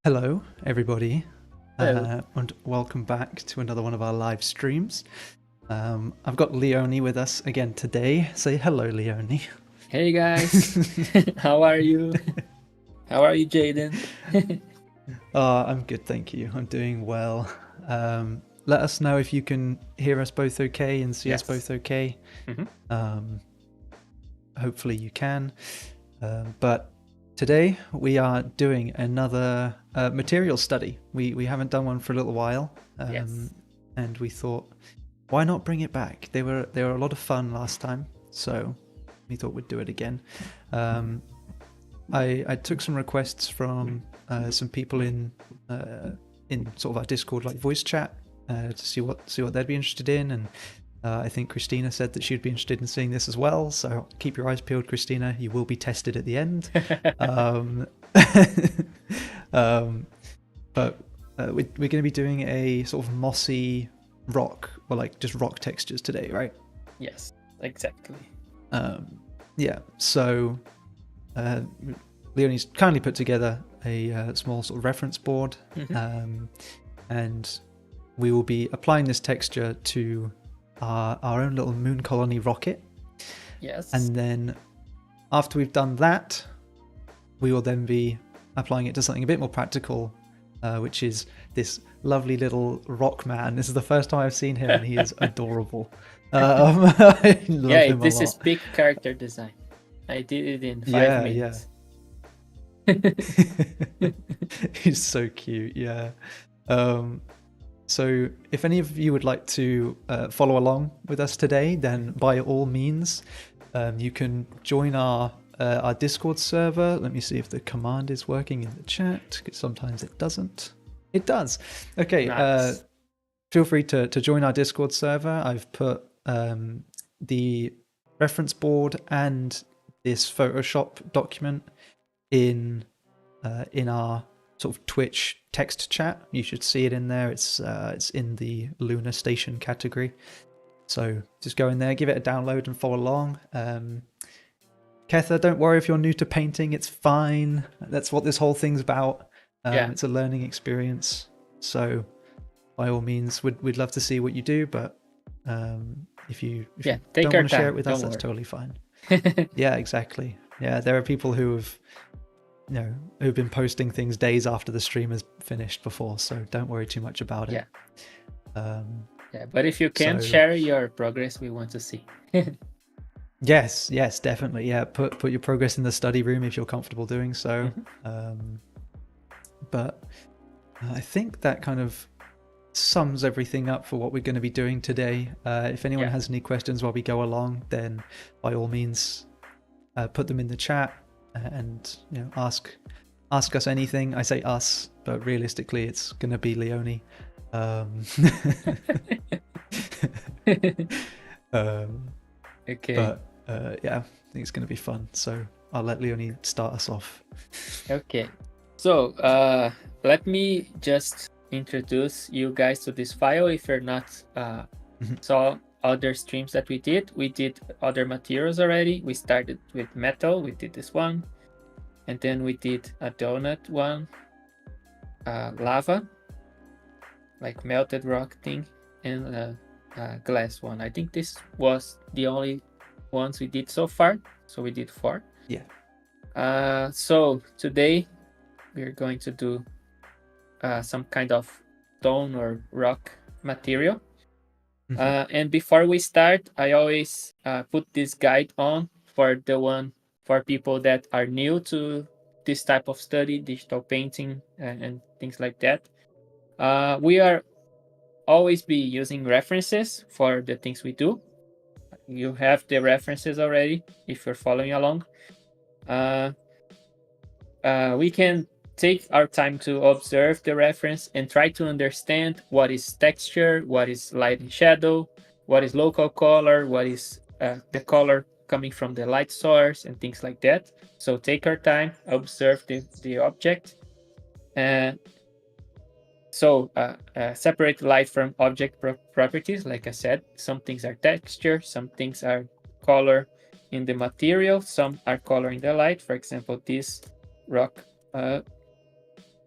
Hello, everybody, Hello. and welcome back to another one of our live streams. I've got Leoni with us again today. Say hello, Leoni. Hey guys. How are you? How are you, Jaden? I'm good, thank you. I'm doing well. Let us know if you can hear us both okay and see us Yes. both okay. hmm Um, Hopefully, you can. But today we are doing another material study. We haven't done one for a little while, Yes. and we thought, why not bring it back? They were a lot of fun last time, so we thought we'd do it again. I took some requests from some people in sort of our Discord like voice chat to see what they'd be interested in, and I think Christina said that she'd be interested in seeing this as well. So keep your eyes peeled, Christina. You will be tested at the end. Um, um, but we're going to be doing a sort of mossy rock, or like just rock textures today, right? Yes, exactly. Yeah. So uh, Leonie's kindly put together a small sort of reference board, hmm and we will be applying this texture to our own little moon colony rocket. Yes. And then after we've done that, we will then be applying it to something a bit more practical, which is this lovely little rock man. This is the first time I've seen him, and he is adorable. I love Yeah, him a this is lot. big character design. I did it in five Yeah, yeah. minutes. He's so cute, yeah. Um, so if any of you would like to follow along with us today, then by all means, you can join our Discord server. Let me see if the command is working in the chat, because sometimes it doesn't. It does. Okay, Nice. feel free to join our Discord server. I've put the reference board and this Photoshop document in our sort of Twitch text chat. You should see it in there. It's in the Lunar Station category. So just go in there, give it a download, and follow along. Ketha, don't worry if you're new to painting. It's fine. That's what this whole thing's about. Yeah. It's a learning experience. So by all means, we'd love to see what you do. But if you Yeah. Take don't our want to share it time. with us, Don't that's worry. totally fine. Yeah, exactly. Yeah, there are people who've been posting things days after the stream has finished before, so don't worry too much about it. Yeah. Yeah. But if you can So share your progress, we want to see. yes, definitely. Yeah, put your progress in the study room if you're comfortable doing so. Mhm. But I think that kind of sums everything up for what we're going to be doing today. If anyone Yeah. has any questions while we go along, then by all means, put them in the chat and ask us anything. I say us, but realistically, it's going to be Leoni. Um, Okay. but yeah, I think it's going to be fun. So I'll let Leonie start us off. Okay. So let me just introduce you guys to this file if you're not saw other streams that we did other materials already. We started with metal, we did this one, and then we did a donut one, lava, like melted rock thing, and a glass one. I think this was the only ones we did so far, so we did 4. Yeah. So today we're going to do some kind of stone or rock material. And before we start, I always put this guide on for people that are new to this type of study, digital painting, and things like that. We are always be using references for the things we do. You have the references already if you're following along. We can take our time to observe the reference and try to understand what is texture, what is light and shadow, what is local color, what is the color coming from the light source, and things like that. So take our time, observe the object. And separate light from object properties. Like I said, some things are texture, some things are color in the material, some are color in the light. For example, this rock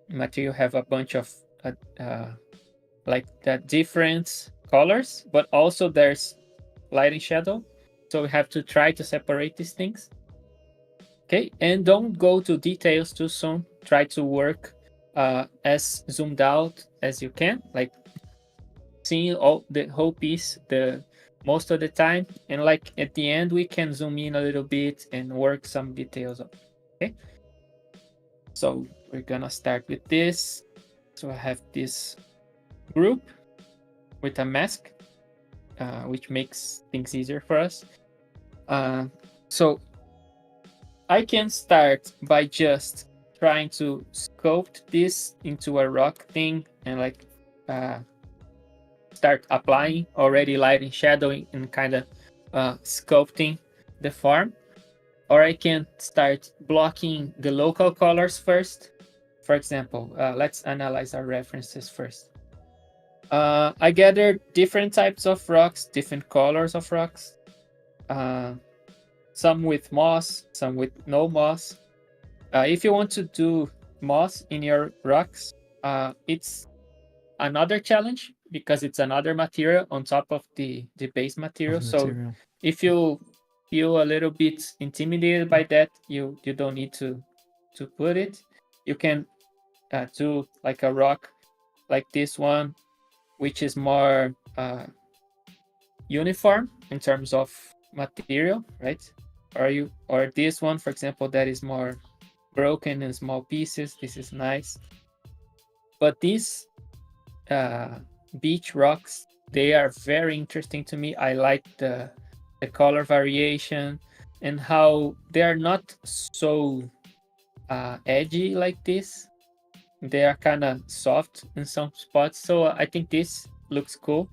material have a bunch of like the different colors, but also there's light and shadow. So we have to try to separate these things. Okay, and don't go to details too soon. Try to work as zoomed out as you can, like seeing all the whole piece the most of the time, and like at the end we can zoom in a little bit and work some details up. Okay, so we're gonna start with this. So I have this group with a mask, which makes things easier for us. So I can start by just trying to sculpt this into a rock thing and like start applying already light and shadowing and kind of sculpting the form. Or I can start blocking the local colors first. For example, let's analyze our references first. I gathered different types of rocks, different colors of rocks. Some with moss, some with no moss. If you want to do moss in your rocks, it's another challenge because it's another material on top of the base material. So if you feel a little bit intimidated by that, you don't need to put it. You can do like a rock like this one, which is more uniform in terms of material, right? Or this one, for example, that is more broken in small pieces. This is nice. But these beach rocks, they are very interesting to me. I like the color variation and how they are not so edgy like this. They are kind of soft in some spots. So I think this looks cool.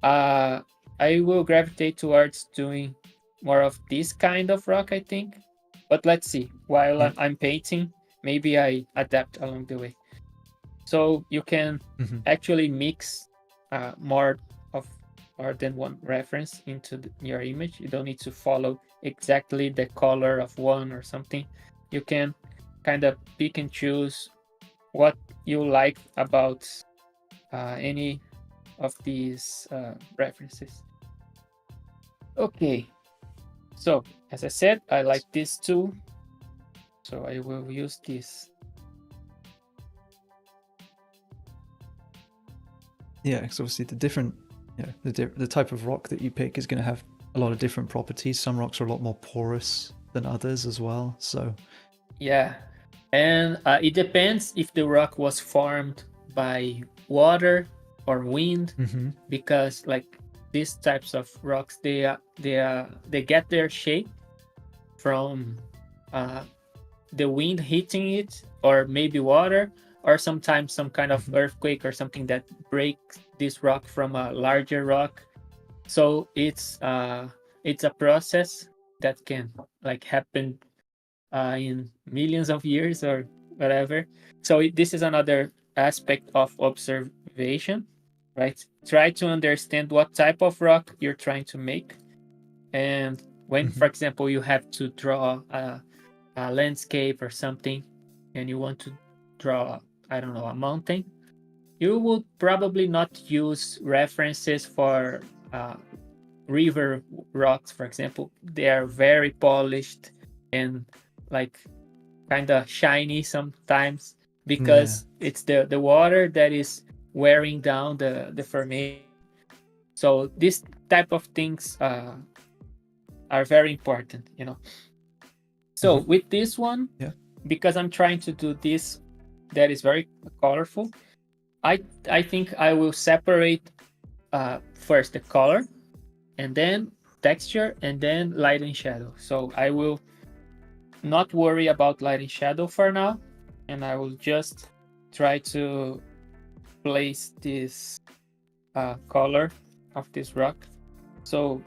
I will gravitate towards doing more of this kind of rock, I think. But let's see. While I'm painting, maybe I adapt along the way. So you can actually mix more than one reference into your image. You don't need to follow exactly the color of one or something. You can kind of pick and choose what you like about any of these references. Okay, so as I said, I like this too, so I will use this. Yeah, because obviously the type of rock that you pick is going to have a lot of different properties. Some rocks are a lot more porous than others as well. So yeah, and it depends if the rock was formed by water or wind, because like these types of rocks, they get their shape from the wind hitting it, or maybe water, or sometimes some kind of earthquake or something that breaks this rock from a larger rock. So it's a process that can like happen in millions of years or whatever. So this is another aspect of observation, right? Try to understand what type of rock you're trying to make, and when, for example, you have to draw a landscape or something, and you want to draw, I don't know, a mountain, you would probably not use references for river rocks, for example. They are very polished and like kind of shiny sometimes because it's the water that is wearing down the formation. So this type of things are very important, you know. So with this one, because I'm trying to do this that is very colorful, I think I will separate first the color, and then texture, and then light and shadow. So I will not worry about light and shadow for now, and I will just try to place this color of this rock. So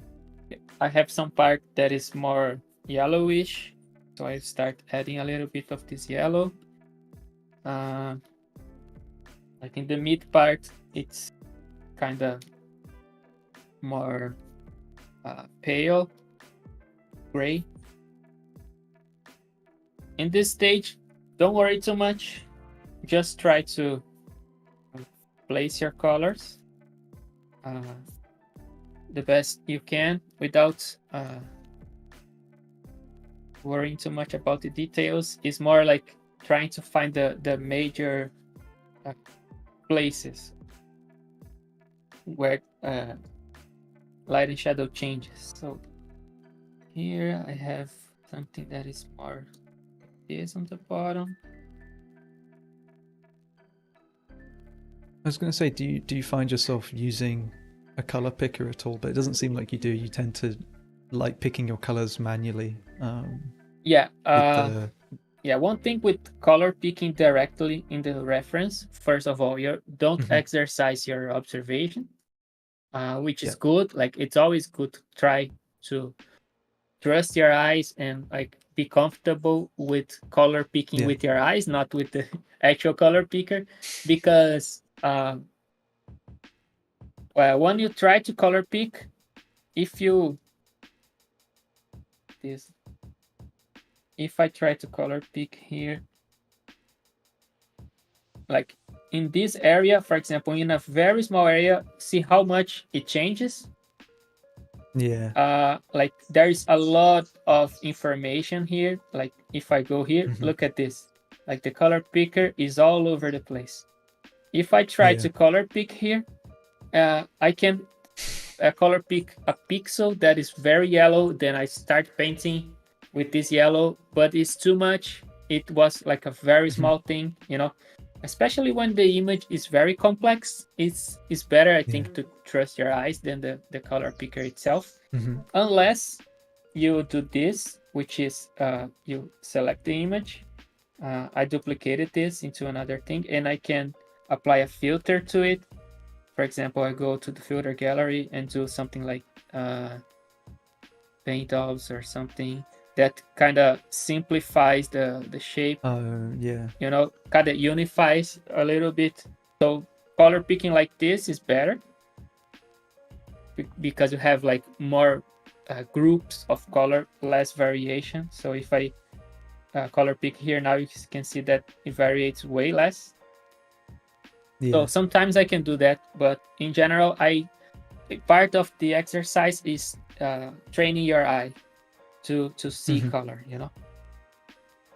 I have some part that is more yellowish, so I start adding a little bit of this yellow. Like in the mid part, it's kind of more pale gray. In this stage, don't worry too much. just try to place your colors the best you can without worrying too much about the details. It's more like trying to find the major places where light and shadow changes. So here I have something that is more this on the bottom. I was going to say, do you find yourself using a color picker at all? But it doesn't seem like you do. You tend to like picking your colors manually. Yeah. The... Yeah. One thing with color picking directly in the reference, first of all, you don't exercise your observation, which is good. Like it's always good to try to trust your eyes and like be comfortable with color picking with your eyes, not with the actual color picker, because well, when you try to color pick, if I try to color pick here, like in this area, for example, in a very small area, see how much it changes? Yeah. Like there is a lot of information here. Like if I go here, look at this. Like the color picker is all over the place. If I try to color pick here, I can color pick a pixel that is very yellow. Then I start painting with this yellow, but it's too much. It was like a very small thing, you know. Especially when the image is very complex, it's better, I think, to trust your eyes than the color picker itself. Unless you do this, which is you select the image. I duplicated this into another thing, and I can apply a filter to it. For example, I go to the filter gallery and do something like paint dolls or something that kind of simplifies the shape. You know, kind of unifies a little bit. So color picking like this is better because you have like more groups of color, less variation. So if I color pick here now, you can see that it varies way less. So sometimes I can do that, but in general, part of the exercise is training your eye to see color, you know.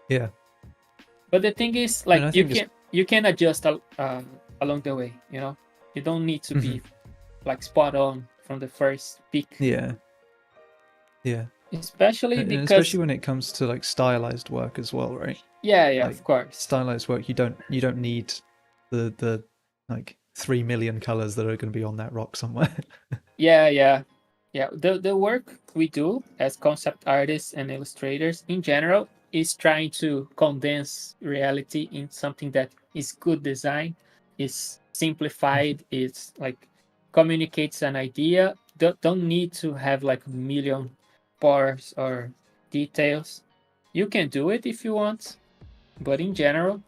Yeah. But the thing is, like you can adjust along the way, you know. You don't need to be like spot on from the first pick. Yeah. Especially because especially when it comes to like stylized work as well, right? Yeah, like, of course. Stylized work, you don't need the like 3 million colors that are going to be on that rock somewhere. Yeah. The work we do as concept artists and illustrators in general is trying to condense reality in something that is good design, is simplified, it's like communicates an idea. Don't need to have like a million parts or details. You can do it if you want, but in general,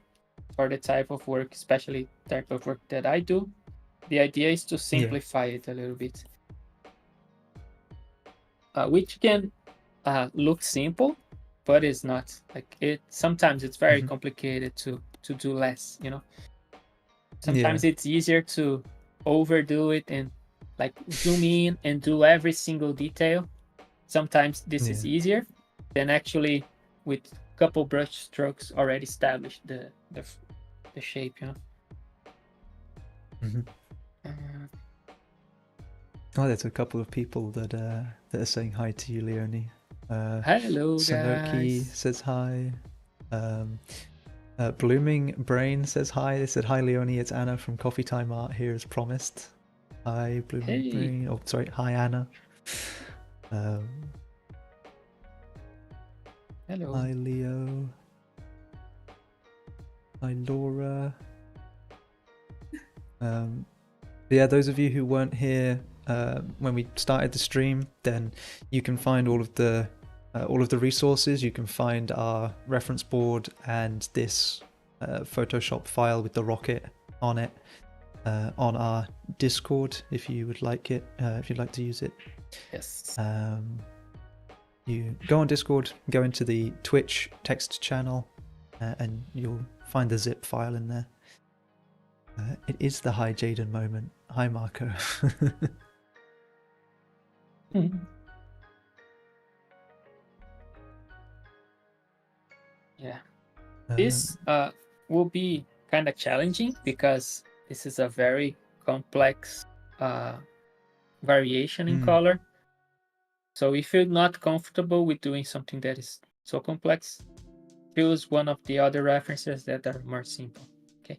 for the type of work, especially type of work that I do, the idea is to simplify it a little bit. Which can look simple, but it's not. Like it sometimes it's very complicated to do less, you know. Sometimes it's easier to overdo it and like zoom in and do every single detail. Sometimes this is easier than actually with a couple brush strokes already establish the shape, you know. There's a couple of people that are saying hi to you, Leoni. Hello, Sanoki guys. says hi. Blooming Brain says hi. They said, hi, Leoni. It's Anna from Coffee Time Art here as promised. Hi, Blooming Brain. Oh, sorry. Hi, Anna. Hello. Hi, Leo. Hi, Laura. Yeah, those of you who weren't here when we started the stream, then you can find all of the resources. You can find our reference board and this Photoshop file with the rocket on it on our Discord if you would like it, if you'd like to use it. Yes. You go on Discord, go into the Twitch text channel, and you'll find the zip file in there. It is the Hi Jaden moment. Hi Marco. Yeah. This will be kind of challenging because this is a very complex variation in color. So if you're not comfortable with doing something that is so complex, choose one of the other references that are more simple. Okay.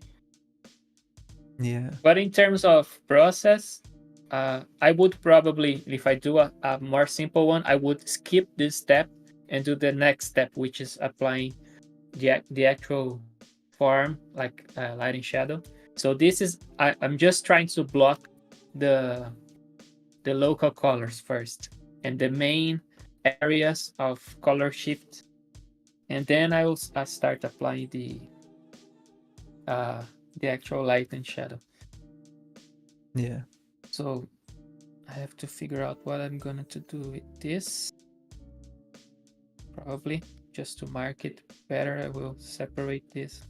Yeah. But in terms of process, I would probably, if I do a more simple one, I would skip this step and do the next step, which is applying the actual form, like light and shadow. So this is, I'm just trying to block the local colors first and the main areas of color shift, and then I will start applying the actual light and shadow. Yeah. So I have to figure out what I'm going to do with this. Probably just to mark it better, I will separate this.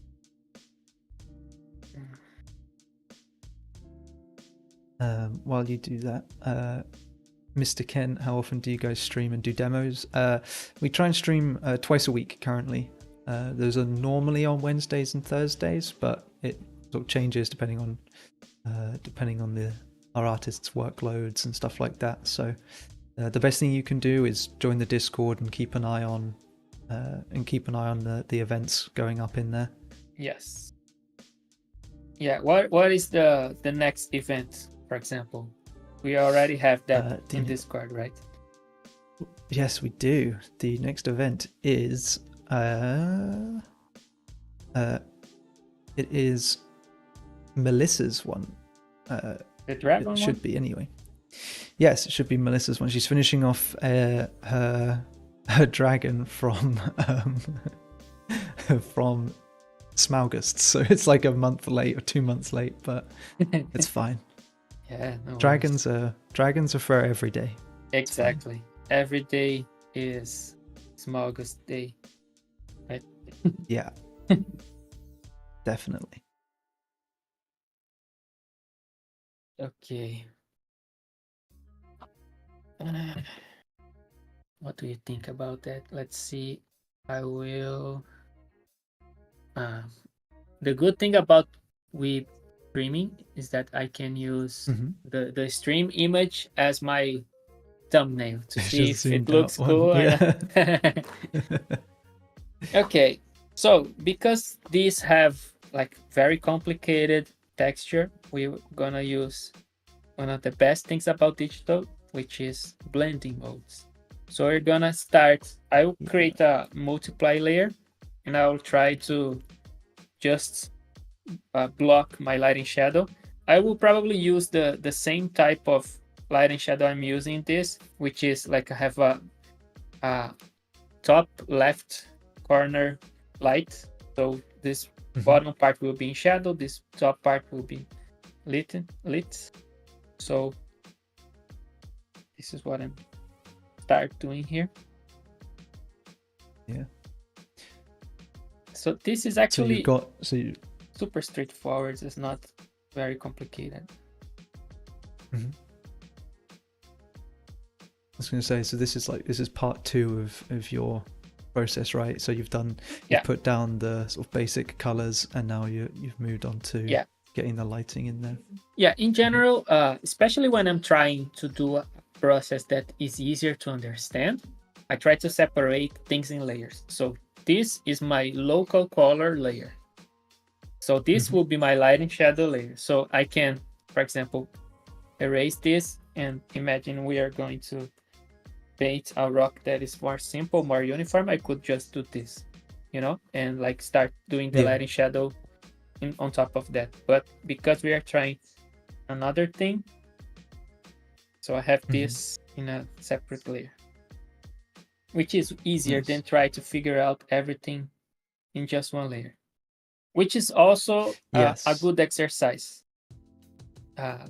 While you do that, Mr. Ken, how often do you guys stream and do demos? We try and stream twice a week currently. Those are normally on Wednesdays and Thursdays, but it sort of changes depending on our artists' workloads and stuff like that. So the best thing you can do is join the Discord and keep an eye on the events going up in there. Yes. Yeah. What is the next event, for example? We already have that in Discord, right? Yes, we do. The next event is it is Melissa's one. The dragon it should be anyway. Yes, it should be Melissa's one. She's finishing off her dragon from from Smaugust, so it's like a month late or 2 months late, but it's fine. Yeah, no dragons are for every day. Exactly. Every day is Smaugust day, right? Yeah. Definitely. Okay. What do you think about that? Let's see. I will. The good thing about with streaming is that I can use the stream image as my thumbnail to see if it looks cool. Yeah. Okay, so because these have like very complicated texture, we're gonna use one of the best things about digital, which is blending modes. So we're gonna start, I will create a multiply layer and I will try to just block my light and shadow. I will probably use the same type of light and shadow I'm using this, which is like I have a top left corner light. So this bottom part will be in shadow, this top part will be lit. So this is what I'm start doing here. Yeah. So this is actually super straightforward. It's not very complicated. I was going to say, so this is part 2 of your process, right? So you've put down the sort of basic colors, and now you've moved on to getting the lighting in there. Yeah, in general, especially when I'm trying to do a process that is easier to understand, I try to separate things in layers. So this is my local color layer. So this will be my light and shadow layer. So I can, for example, erase this and imagine we are going to paint a rock that is more simple, more uniform. I could just do this, and like start doing the light and shadow on top of that. But because we are trying another thing, so I have this in a separate layer, which is easier than try to figure out everything in just one layer, which is also a good exercise.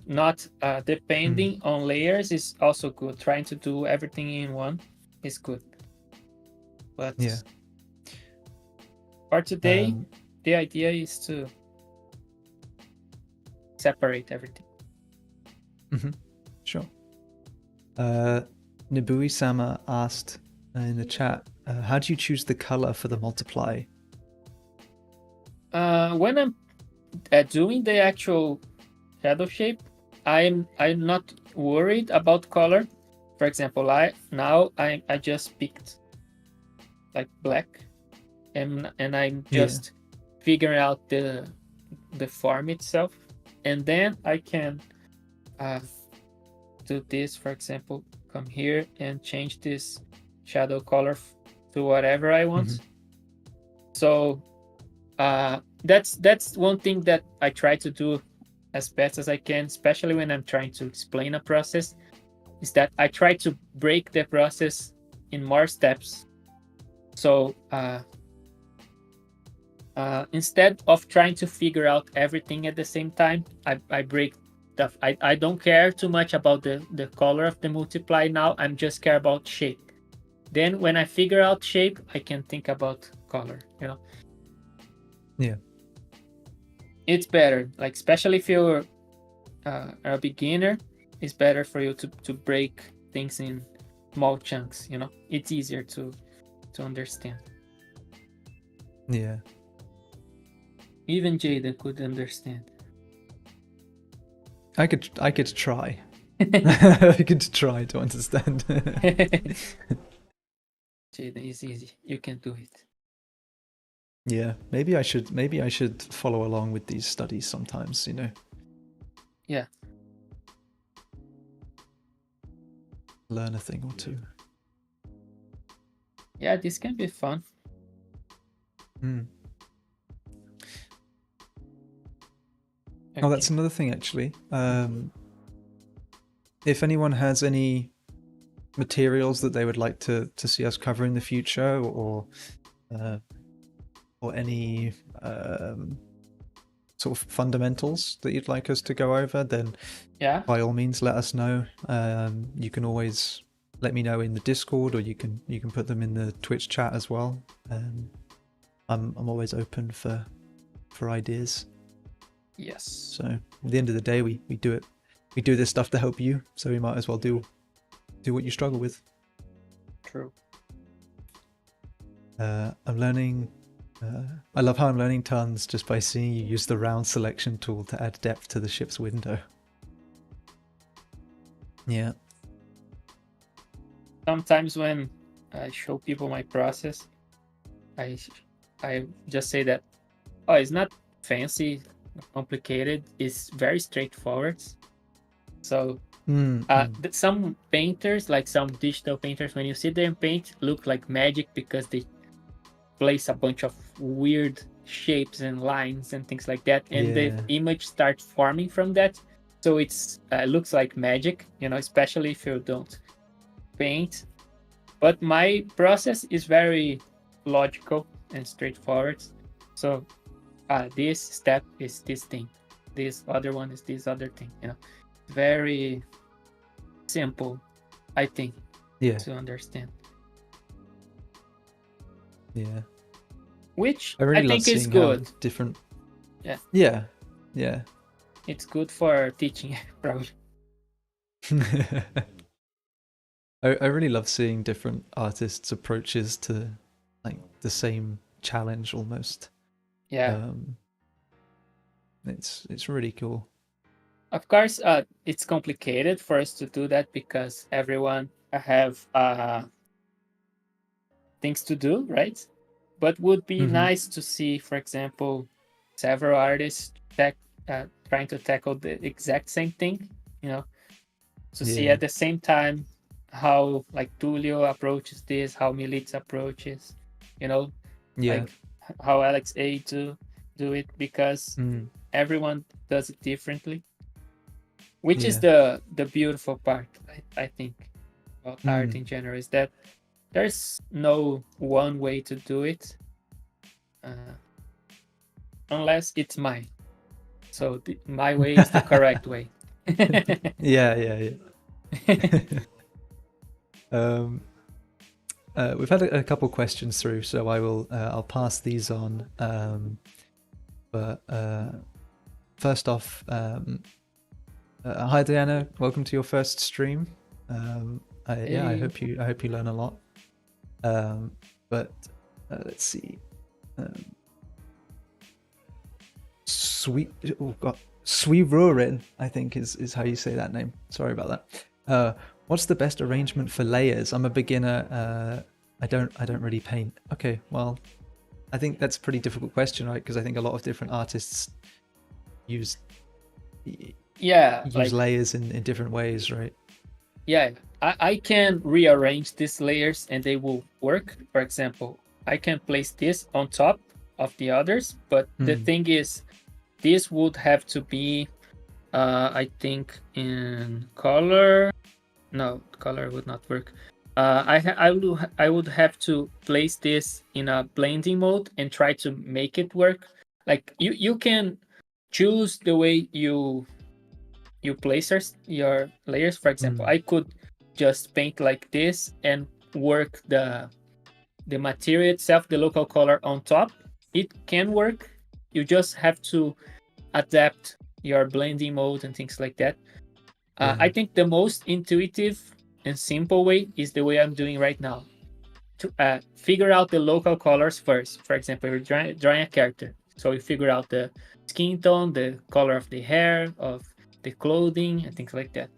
Not depending on layers is also good. Trying to do everything in one is good. But for today, the idea is to separate everything. Sure. Nibui-sama asked in the chat, how do you choose the color for the multiply? When I'm doing the actual shadow shape, I'm not worried about color. For example, I just picked like black, and I'm just figuring out the form itself, and then I can do this. For example, come here and change this shadow color to whatever I want. So that's one thing that I try to do as best as I can, especially when I'm trying to explain a process, is that I try to break the process in more steps. So instead of trying to figure out everything at the same time, I break stuff. I don't care too much about the color of the multiply now. I'm just care about shape. Then when I figure out shape, I can think about color, Yeah. It's better, like especially if you're a beginner, it's better for you to break things in small chunks, It's easier to understand. Yeah. Even Jada could understand. I could try. I could try to understand. Jada is easy. You can do it. Yeah, maybe I should follow along with these studies sometimes, Yeah. Learn a thing or two. Yeah, this can be fun. Okay. Oh, that's another thing actually. If anyone has any materials that they would like to see us cover in the future, or any sort of fundamentals that you'd like us to go over, then by all means let us know. You can always let me know in the Discord, or you can put them in the Twitch chat as well. I'm always open for ideas. Yes. So at the end of the day, we do this stuff to help you, so we might as well do what you struggle with. True. I'm learning. I love how I'm learning tons just by seeing you use the round selection tool to add depth to the ship's window. Yeah. Sometimes when I show people my process, I just say that, it's not fancy, complicated. It's very straightforward. So some painters, like some digital painters, when you see them paint, look like magic because they place a bunch of weird shapes and lines and things like that, and the image starts forming from that. So it's looks like magic, especially if you don't paint. But my process is very logical and straightforward. So this step is this thing, this other one is this other thing. Very simple, I think, to understand. Yeah. Which I really think is good. Different. Yeah. Yeah. It's good for teaching, probably. I really love seeing different artists' approaches to like the same challenge almost. Yeah. It's really cool. Of course, it's complicated for us to do that because everyone have things to do, right? But would be nice to see, for example, several artists trying to tackle the exact same thing, to see at the same time how like Tulio approaches this, how Militz approaches, like how Alex A do it, because everyone does it differently, which is the beautiful part, I think, about art in general, is that there's no one way to do it, unless it's mine. So my way is the correct way. Yeah. We've had a couple questions through, so I'll pass these on. But first off, hi Diana, welcome to your first stream. I hope you learn a lot. But let's see. Sweerorin, I think is how you say that name. Sorry about that. What's the best arrangement for layers? I'm a beginner. I don't really paint. Okay, well, I think that's a pretty difficult question, right? Because I think a lot of different artists use layers in different ways, right? Yeah, I can rearrange these layers and they will work. For example, I can place this on top of the others, but the thing is, this would have to be, I think, in color. No, color would not work. I would have to place this in a blending mode and try to make it work. Like you can choose the way you place your layers. For example, I could just paint like this and work the material itself, the local color on top. It can work. You just have to adapt your blending mode and things like that. I think the most intuitive and simple way is the way I'm doing right now. To figure out the local colors first. For example, you're drawing a character, so you figure out the skin tone, the color of the hair, of the clothing, and things like that.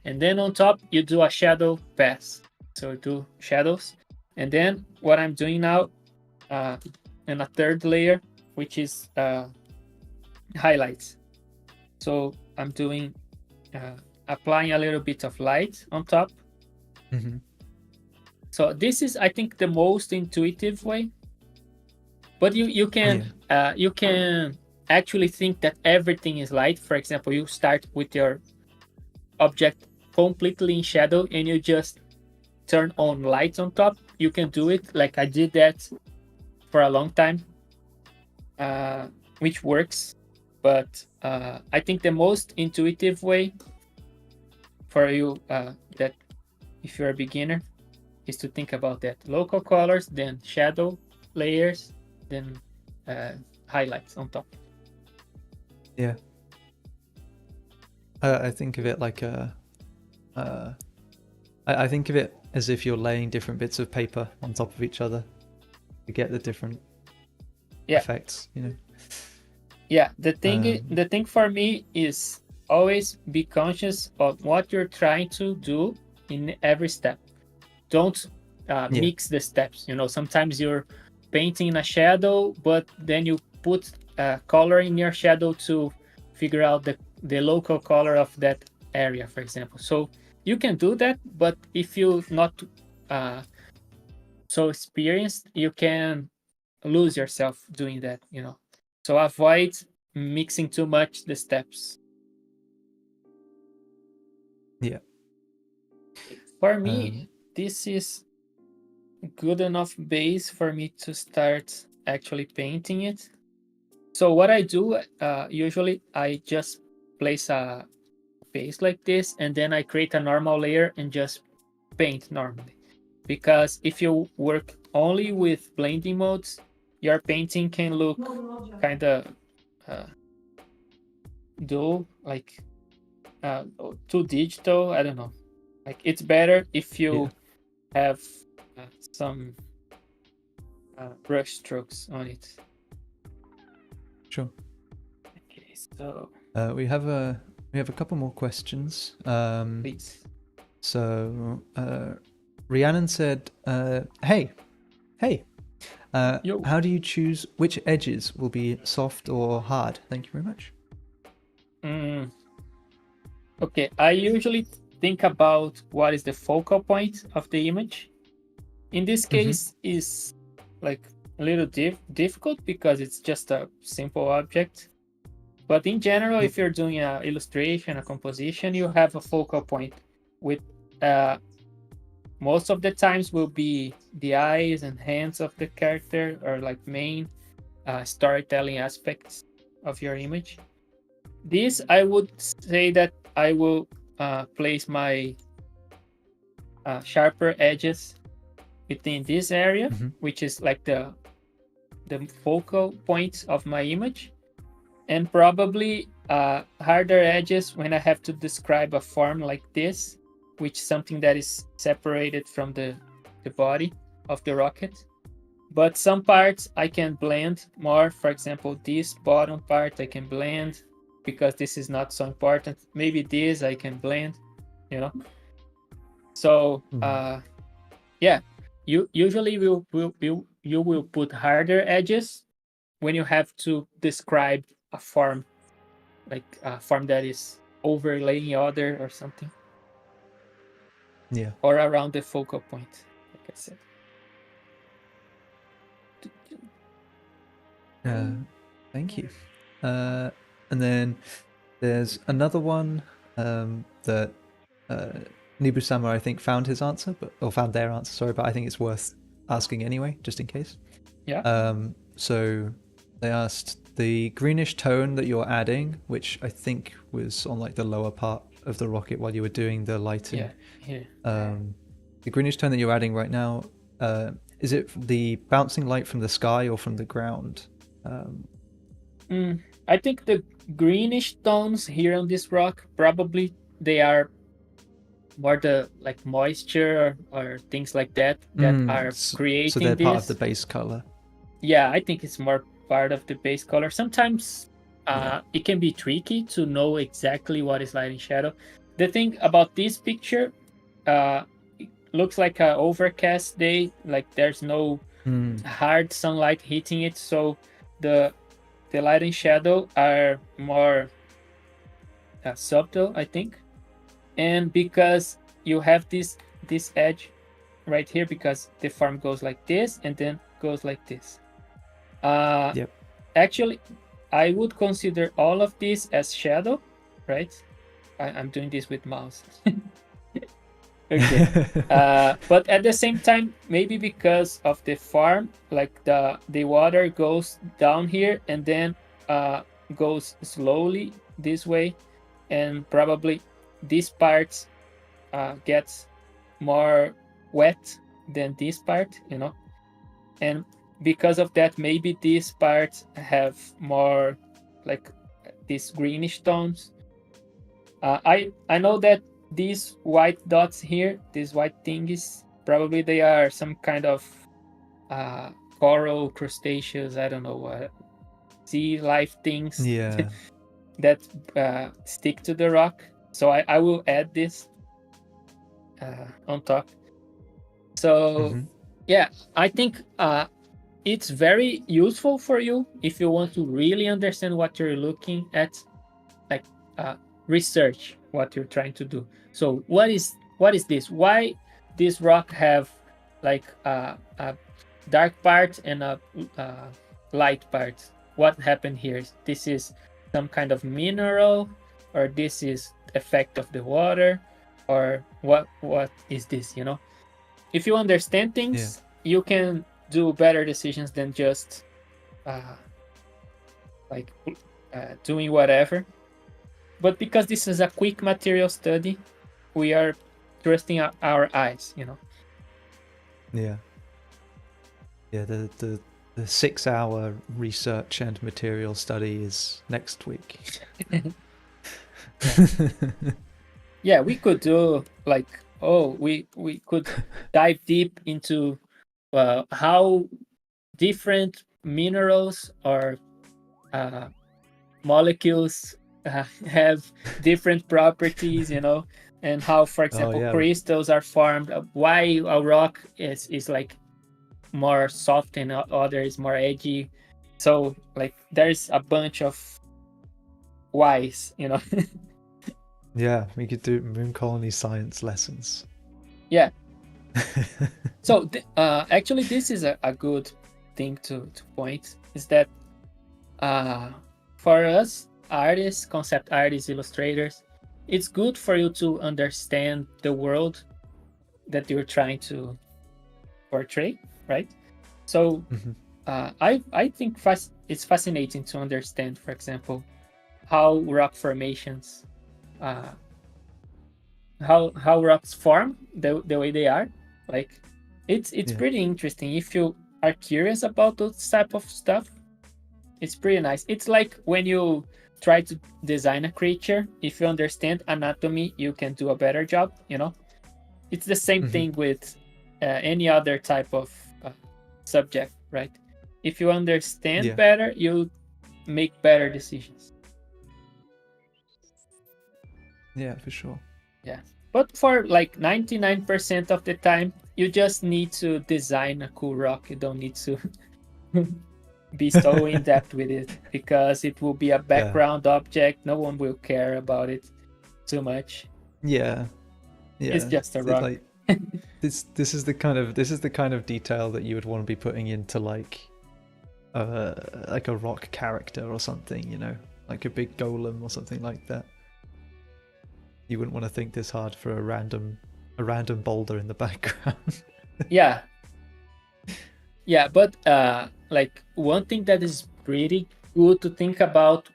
And then on top, you do a shadow pass. So you do shadows. And then what I'm doing now, in a third layer, which is highlights. So I'm doing applying a little bit of light on top. So this is, I think, the most intuitive way. But you can actually think that everything is light. For example, you start with your object completely in shadow and you just turn on lights on top. You can do it. Like I did that for a long time, which works. But I think the most intuitive way for you, that if you're a beginner, is to think about that. Local colors, then shadow layers, then highlights on top. Yeah. I think of it like I think of it as if you're laying different bits of paper on top of each other to get the different effects, you know. Yeah, the thing for me is always be conscious of what you're trying to do in every step. Don't mix the steps. You know, sometimes you're painting a shadow, but then you put color in your shadow to figure out the local color of that area, for example. So you can do that, but if you're not so experienced, you can lose yourself doing that, you know. So avoid mixing too much the steps. Yeah. For me, this is good enough base for me to start actually painting it. So what I do, usually I just place a base like this, and then I create a normal layer and just paint normally. Because if you work only with blending modes, your painting can look kind of dull, like too digital. I don't know. Like it's better if you have some brush strokes on it. Sure. Okay, so we have a couple more questions. please. So Rhiannon said, "Hey, how do you choose which edges will be soft or hard? Thank you very much." Okay, I usually think about what is the focal point of the image. In this case, is like a little difficult because it's just a simple object. But in general, if you're doing an illustration, a composition, you have a focal point with most of the times will be the eyes and hands of the character, or like main storytelling aspects of your image. This, I would say that I will place my sharper edges within this area, which is like the focal point of my image. and probably harder edges when I have to describe a form like this, which is something that is separated from the body of the rocket. But some parts I can blend more. For example, this bottom part I can blend because this is not so important. Maybe this I can blend, you know. So yeah, you usually you will put harder edges when you have to describe a form, like a form that is overlaying other or something. Yeah. Or around the focal point, like I said. Thank you. And then there's another one that Nibu-sama, I think, found his answer, or found their answer, sorry, but I think it's worth asking anyway, just in case. Yeah. So they asked the greenish tone that you're adding, which I think was on like the lower part of the rocket while you were doing the lighting. Yeah. Here. The greenish tone that you're adding right now, is it the bouncing light from the sky or from the ground? I think the greenish tones here on this rock, probably they are more the like moisture or things like that are creating so they're this. part of the base color. Yeah, I think it's more part of the base color. Sometimes it can be tricky to know exactly what is light and shadow. The thing about this picture, it looks like an overcast day, like there's no hard sunlight hitting it, so the light and shadow are more subtle, I think. And because you have this edge right here, because the form goes like this and then goes like this. Yep. Actually, I would consider all of this as shadow, right? I'm doing this with mouse. Okay. But at the same time, maybe because of the farm, like the water goes down here and then goes slowly this way, and probably this part gets more wet than this part, you know. And because of that, maybe these parts have more like these greenish tones. I know that these white dots here, these white thingies, probably they are some kind of coral, crustaceous, I don't know what, sea life things that stick to the rock. So I will add this on top. So yeah, I think it's very useful for you if you want to really understand what you're looking at, like research what you're trying to do. So what is this? Why this rock have like a dark part and a light part? What happened here? This is some kind of mineral, or this is effect of the water, or what is this, you know? If you understand things, you can do better decisions than just doing whatever. But because this is a quick material study, we are trusting our eyes, you know. Yeah. The 6-hour research and material study is next week. Yeah, we could do like, we could dive deep into how different minerals or molecules have different properties, you know, and how, for example, crystals are formed, why a rock is like more soft and other is more edgy. So like there's a bunch of whys, you know. Yeah, we could do moon colony science lessons. Yeah. So actually this is a good thing to point, is that for us artists, concept artists, illustrators, it's good for you to understand the world that you're trying to portray, right? So I think it's fascinating to understand, for example, how rock formations, how rocks form the way they are. Like it's pretty interesting if you are curious about those type of stuff. It's pretty nice. It's like when you try to design a creature, if you understand anatomy, you can do a better job, you know? It's the same thing with any other type of subject, right? If you understand better, you make better decisions. Yeah, for sure. Yeah. But for like 99% of the time, you just need to design a cool rock. You don't need to be so in depth with it, because it will be a background object. No one will care about it too much. Yeah. It's just a rock. Like, this is the kind of detail that you would want to be putting into like a rock character or something, you know, like a big golem or something like that. You wouldn't want to think this hard for a random boulder in the background. Yeah, but like one thing that is pretty good to think about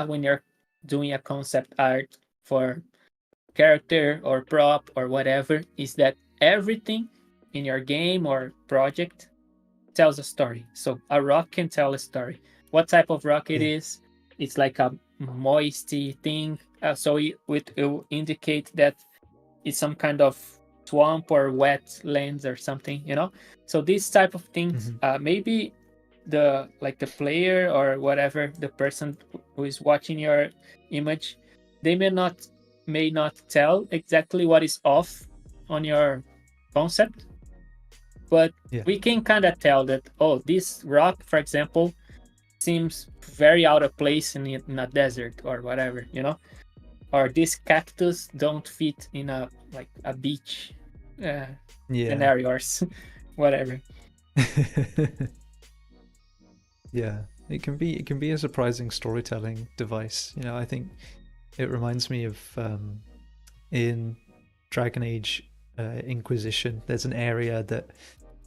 when you're doing a concept art for character or prop or whatever is that everything in your game or project tells a story. So a rock can tell a story. What type of rock it is? It's like a moisty thing. So it will indicate that it's some kind of swamp or wet lands or something, you know. So these type of things, maybe the player or whatever, the person who is watching your image, they may not tell exactly what is off on your concept, but we can kind of tell that, oh, this rock, for example, seems very out of place in a desert or whatever, you know, or this cactus don't fit in a beach scenario or whatever. Yeah, it can be a surprising storytelling device. You know, I think it reminds me of in Dragon Age Inquisition, there's an area that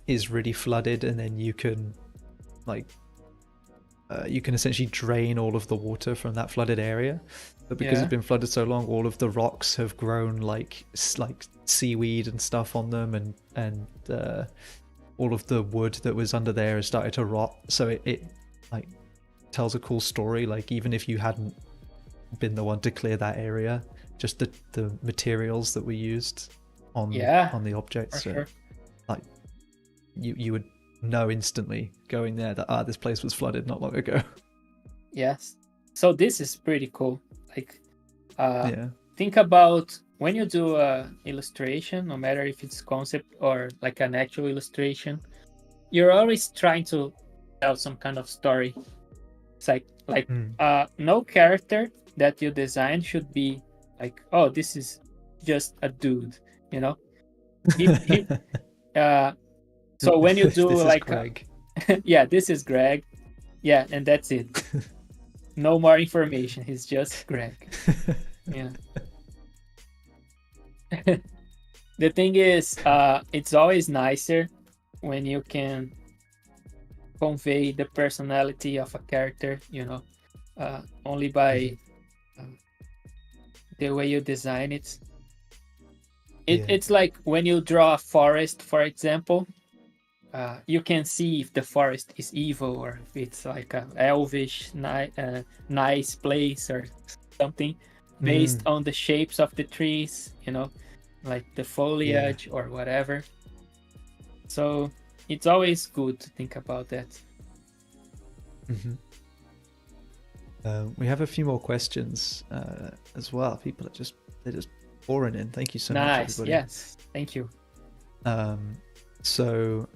is really flooded, and then you can essentially drain all of the water from that flooded area. But because it's been flooded so long, all of the rocks have grown like seaweed and stuff on them, and all of the wood that was under there has started to rot. So it like tells a cool story. Like, even if you hadn't been the one to clear that area, just the materials that we used on the objects, sure. Like you would know instantly going there that this place was flooded not long ago. Yes. So this is pretty cool. Like, think about when you do a illustration, no matter if it's concept or like an actual illustration, you're always trying to tell some kind of story. It's like no character that you design should be like, oh, this is just a dude, you know. So when you do this like is Greg. this is Greg, and that's it. No more information. He's just Greg. Yeah. The thing is, it's always nicer when you can convey the personality of a character, you know, only by the way you design it. It's like when you draw a forest, for example, you can see if the forest is evil or if it's like a elvish, nice place or something based on the shapes of the trees, you know, like the foliage or whatever. So it's always good to think about that. We have a few more questions as well. People are just pouring in. Thank you so much, everybody. Yes, thank you. So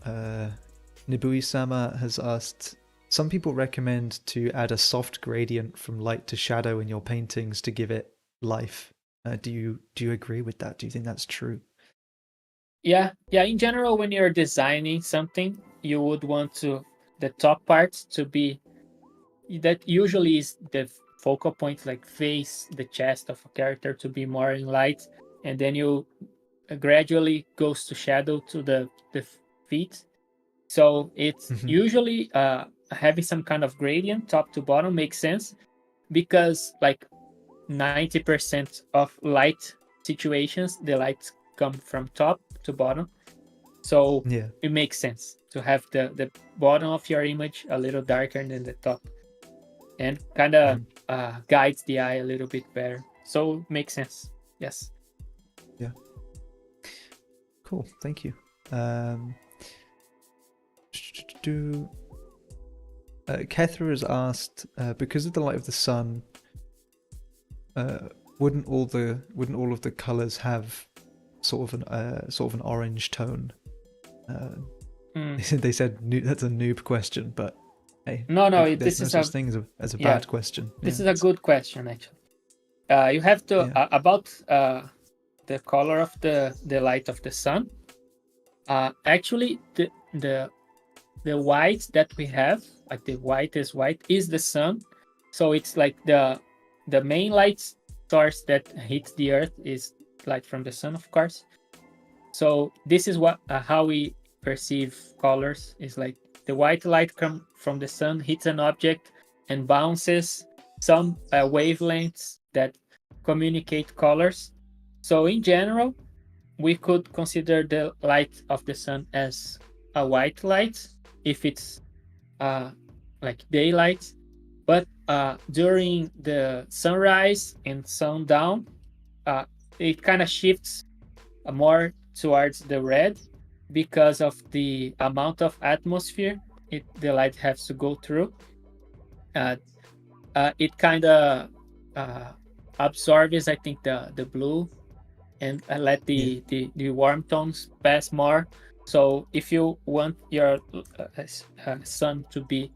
Nibui-sama has asked, some people recommend to add a soft gradient from light to shadow in your paintings to give it life. Do you agree with that? Do you think that's true? Yeah. In general, when you're designing something, you would want the top part to be, that usually is the focal point, like face, the chest of a character to be more in light, and then you gradually goes to shadow to the feet. So it's usually having some kind of gradient top to bottom makes sense, because like 90% of light situations, the lights come from top to bottom. So it makes sense to have the bottom of your image a little darker than the top. and kind of guides the eye a little bit better. So makes sense. Yes. Yeah. Cool. Thank you. Kethra has asked, because of the light of the sun, wouldn't all of the colors have sort of an orange tone? They said that's a noob question, but hey, no, there's this no is such thing as a bad question. This is a good question, actually. You have to about the color of the light of the sun. Actually, the white that we have, like the whitest white, is the sun. So it's like the main light source that hits the earth is light from the sun, of course. So this is what how we perceive colors, is like the white light come from the sun, hits an object, and bounces some wavelengths that communicate colors. So in general, we could consider the light of the sun as a white light if it's like daylight, but during the sunrise and sundown, it kind of shifts more towards the red because of the amount of atmosphere the light has to go through. It kind of absorbs, I think, the blue and let the warm tones pass more. So if you want your sun to be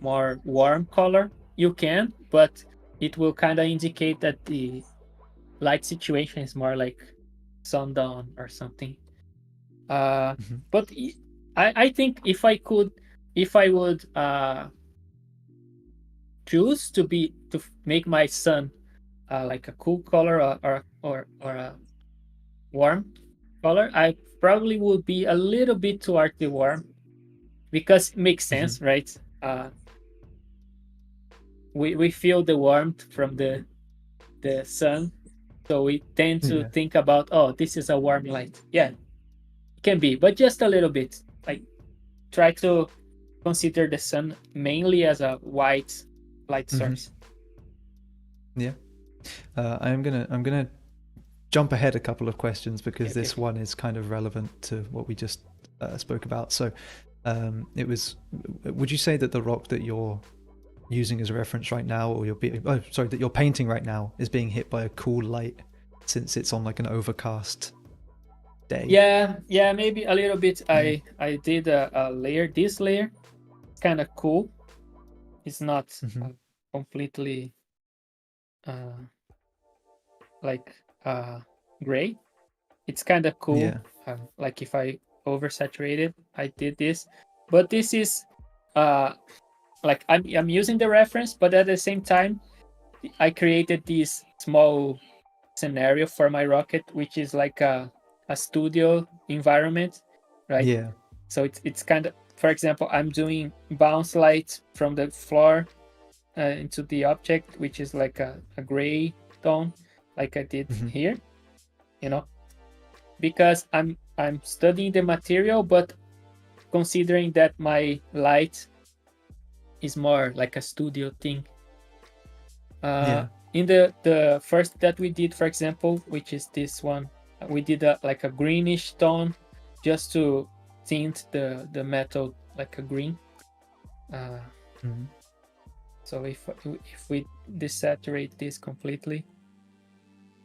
more warm color, you can, but it will kind of indicate that the light situation is more like sundown or something. But I think if I would choose to make my sun like a cool color or a warm color, I probably would be a little bit toward the warm, because it makes sense, right? We feel the warmth from the sun, so we tend to think about, oh, this is a warm light. Yeah, it can be, but just a little bit. Like, try to consider the sun mainly as a white light source. Yeah. I'm gonna jump ahead a couple of questions because this one is kind of relevant to what we just spoke about. So would you say that the rock that you're using as a reference right now, or that you're painting right now, is being hit by a cool light since it's on like an overcast day? Yeah, maybe a little bit. I did a layer. This layer, kind of cool. It's not completely like gray. It's kind of cool. Like if I oversaturated, I did this, but this is like I'm using the reference, but at the same time, I created this small scenario for my rocket, which is like a studio environment, right? Yeah. So it's kind of, for example, I'm doing bounce light from the floor into the object, which is like a gray tone, like I did here, because I'm studying the material, but considering that my light is more like a studio thing. In the first that we did, for example, which is this one, we did like a greenish tone just to tint the metal like a green. So if we desaturate this completely,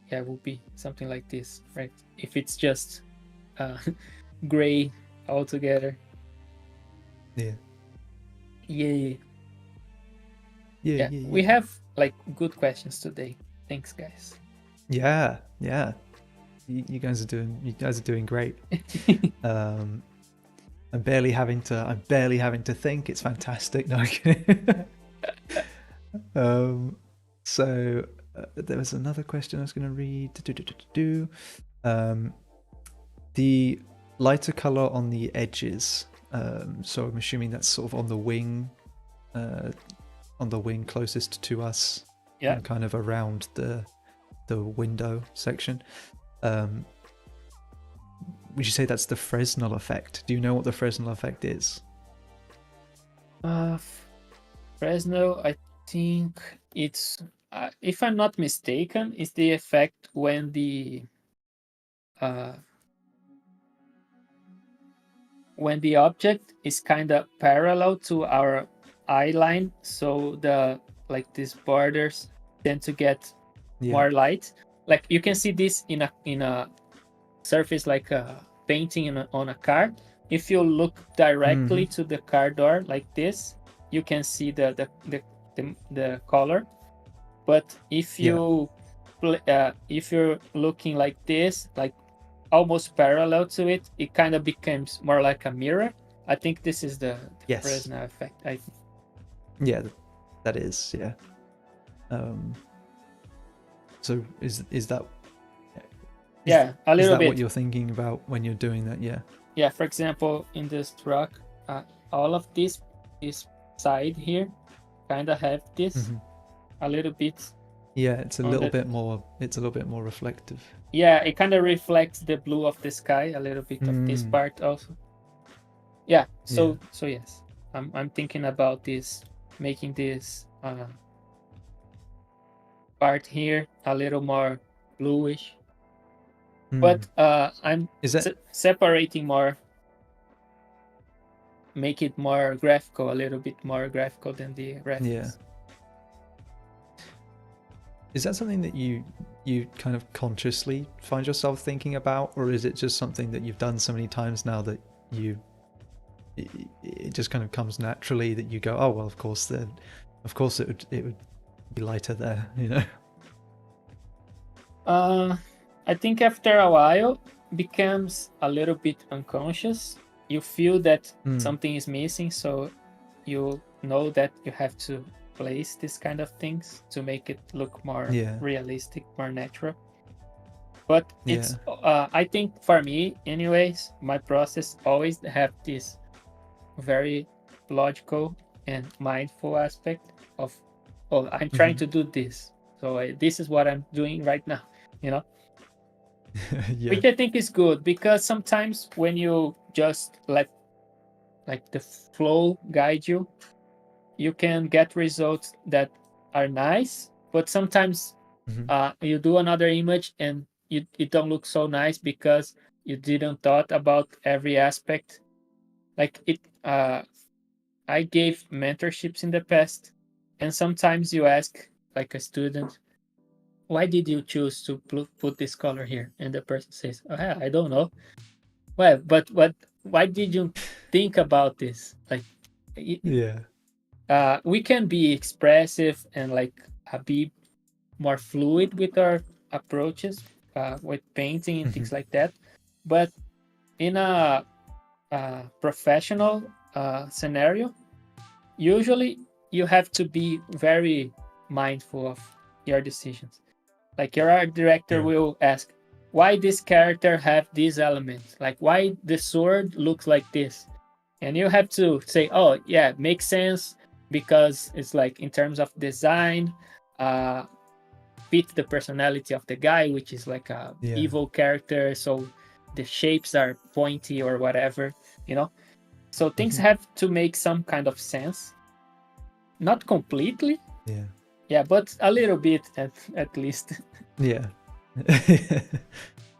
it will be something like this, right? If it's just gray altogether. Yeah. We have like good questions today. Thanks, guys. Yeah. You guys are doing great. I'm barely having to think. It's fantastic. No. So there was another question I was going to read. The lighter color on the edges. So I'm assuming that's sort of on the wing closest to us, and kind of around the window section. Would you say that's the Fresnel effect? Do you know what the Fresnel effect is? Fresnel, think it's, if I'm not mistaken, it's the effect when uh, the object is kind of parallel to our eye line, so these borders tend to get more light. Like you can see this in a surface like a painting on a car. If you look directly to the car door like this, you can see the color. But if if you're looking like this, like almost parallel to it, it kind of becomes more like a mirror. I think this is the Fresnel effect. I think. Yeah, that is, yeah. So is that a little is that bit what you're thinking about when you're doing that? Yeah, for example, in this truck, all of this side here kind of have this a little bit. Yeah, it's a little bit more reflective. Yeah, it kind of reflects the blue of the sky a little bit of this part also. Yeah, so yes, I'm thinking about this, making this part here a little more bluish. But I'm separating more, make it more graphical, a little bit more graphical than the graphics. Yeah. Is that something that you kind of consciously find yourself thinking about, or is it just something that you've done so many times now that it just kind of comes naturally that you go, oh well, of course it would be lighter there, you know? I think after a while becomes a little bit unconscious. You feel that something is missing, so you know that you have to place this kind of things to make it look more realistic, more natural. But it's I think for me anyways, my process always have this very logical and mindful aspect of, oh, I'm trying to do this, so this is what I'm doing right now, you know. Which I think is good, because sometimes when you just let like the flow guide you, you can get results that are nice, but sometimes you do another image and it don't look so nice because you didn't thought about every aspect. Like it, I gave mentorships in the past, and sometimes you ask like a student, why did you choose to put this color here? And the person says, oh, yeah, I don't know. Well, but why did you think about this? Like, we can be expressive and like be more fluid with our approaches with painting and things like that. But in a professional scenario, usually you have to be very mindful of your decisions. Like your art director will ask, why this character have this element? Like why the sword looks like this? And you have to say, oh yeah, makes sense, because it's like in terms of design, fit the personality of the guy, which is like a evil character, so the shapes are pointy or whatever, you know. So things have to make some kind of sense. Not completely. But a little bit at least. They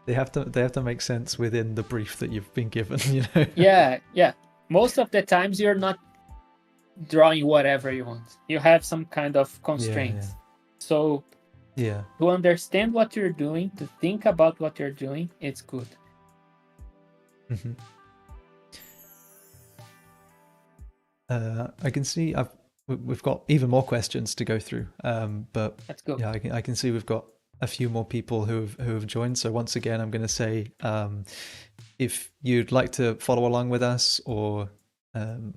have to make sense within the brief that you've been given, you know. Most of the times you're not drawing whatever you want. You have some kind of constraints. So to understand what you're doing, to think about what you're doing, it's good. I can see we've got even more questions to go through, but let's go. I can see we've got a few more people who have joined. So once again, I'm going to say, if you'd like to follow along with us, or you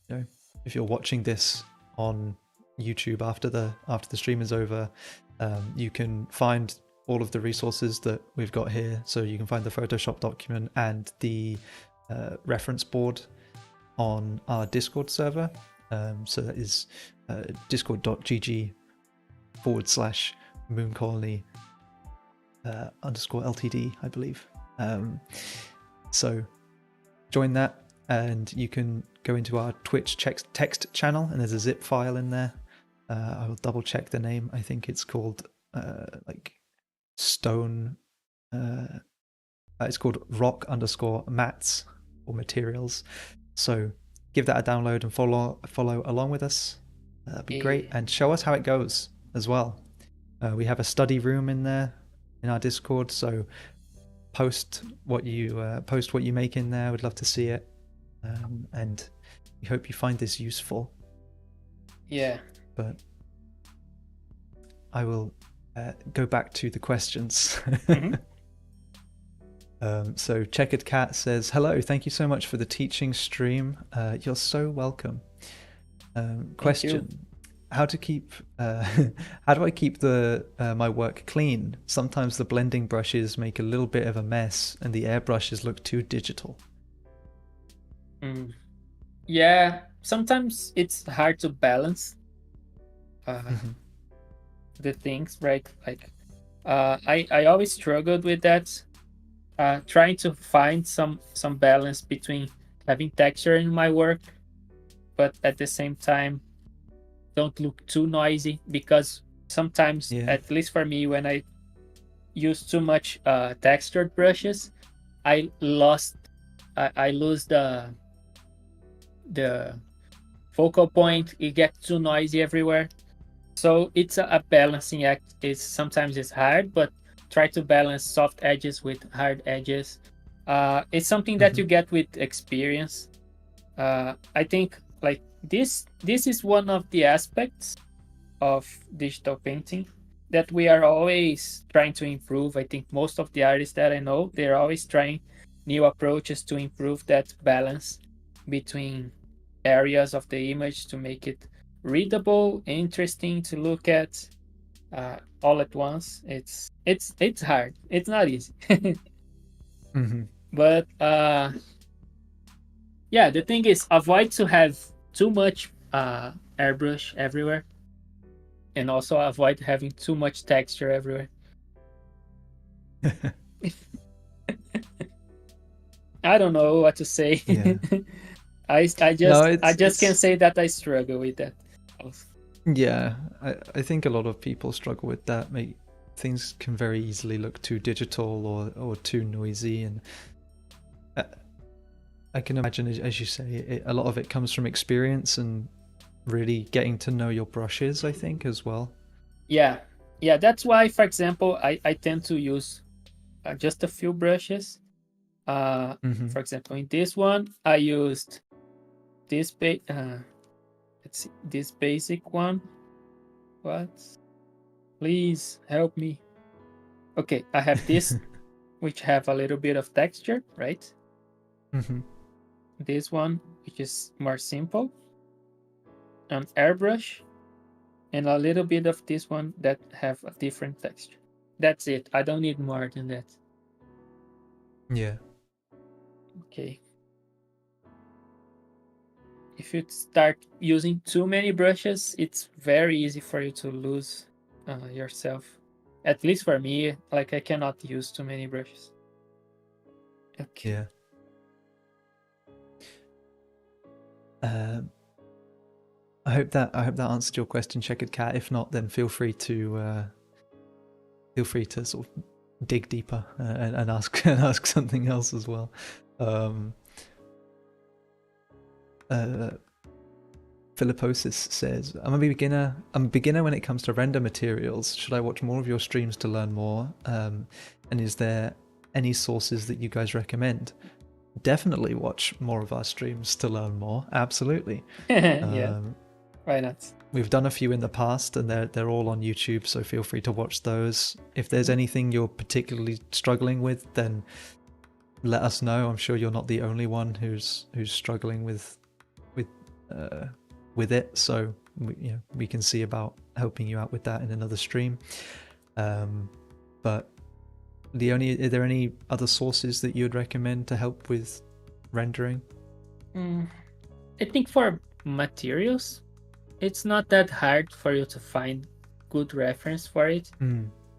know, if you're watching this on YouTube after the stream is over, you can find all of the resources that we've got here. So you can find the Photoshop document and the reference board on our Discord server. So that is discord.gg/mooncolony _LTD, I believe. So join that, and you can go into our Twitch text channel, and there's a zip file in there. I will double check the name. I think it's called like stone. It's called rock_mats or materials. So give that a download and follow along with us. That'd be great, and show us how it goes as well. We have a study room in there in our Discord, so post what you make in there. We'd love to see it, and we hope you find this useful. Yeah. But I will go back to the questions. Mm-hmm. So Checkered Cat says, hello, thank you so much for the teaching stream. You're so welcome. Question, how do I keep my work clean? Sometimes the blending brushes make a little bit of a mess and the airbrushes look too digital. Yeah, sometimes it's hard to balance the things, right? Like I always struggled with that, trying to find some balance between having texture in my work, but at the same time don't look too noisy, because sometimes, at least for me, when I use too much textured brushes, I lose the focal point. It gets too noisy everywhere. So it's a balancing act. Sometimes it's hard, but try to balance soft edges with hard edges. It's something that you get with experience. I think like this is one of the aspects of digital painting that we are always trying to improve. I think most of the artists that I know, they're always trying new approaches to improve that balance between areas of the image to make it readable, interesting to look at, all at once. It's hard. It's not easy. But yeah, the thing is, avoid to have too much airbrush everywhere, and also avoid having too much texture everywhere. I don't know what to say. Yeah. I just can say that I struggle with that. Yeah, I think a lot of people struggle with that. Things can very easily look too digital or too noisy, and I can imagine, as you say, a lot of it comes from experience and really getting to know your brushes, I think, as well. Yeah, that's why, for example, I tend to use just a few brushes. For example, in this one, I used this let's see, this basic one. What? Please help me. Okay, I have this, which have a little bit of texture, right? This one, which is more simple, an airbrush, and a little bit of this one that have a different texture. That's it. I don't need more than that. Yeah. Okay. If you start using too many brushes, it's very easy for you to lose yourself. At least for me, like I cannot use too many brushes. Okay. Yeah. I hope that answered your question, Checkered Cat. If not, then feel free to sort of dig deeper and ask something else as well. Philipposis says, I'm a beginner when it comes to render materials. Should I watch more of your streams to learn more? And is there any sources that you guys recommend? Definitely watch more of our streams to learn more. Absolutely. Yeah. Why not? We've done a few in the past, and they're all on YouTube, so feel free to watch those. If there's anything you're particularly struggling with, then let us know. I'm sure you're not the only one who's struggling with it, so we can see about helping you out with that in another stream. But Leoni, are there any other sources that you would recommend to help with rendering? I think for materials, it's not that hard for you to find good reference for it.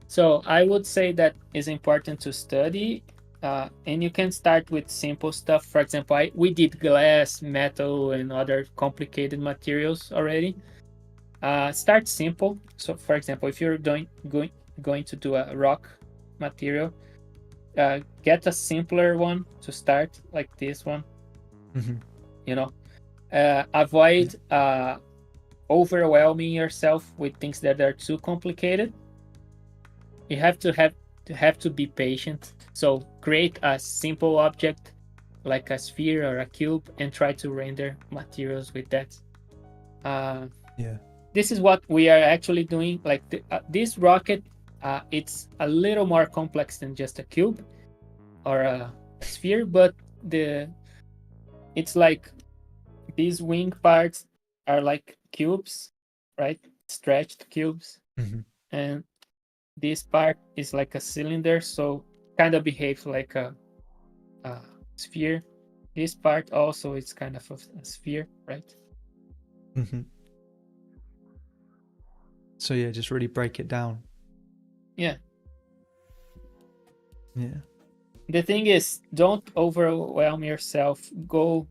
So I would say that it's important to study, and you can start with simple stuff. For example, we did glass, metal, and other complicated materials already. Start simple. So for example, if you're going to do a rock material, get a simpler one to start, like this one. Mm-hmm. You know, avoid overwhelming yourself with things that are too complicated. You have to be patient. So create a simple object like a sphere or a cube and try to render materials with that. Yeah. This is what we are actually doing. Like this rocket, it's a little more complex than just a cube or a sphere, but it's like these wing parts are like cubes, right? Stretched cubes, Mm-hmm. and this part is like a cylinder, so kind of behaves like a sphere. This part also is kind of a sphere, right? Mm-hmm. So yeah, just really break it down. Yeah. Yeah. The thing is, don't overwhelm yourself. Go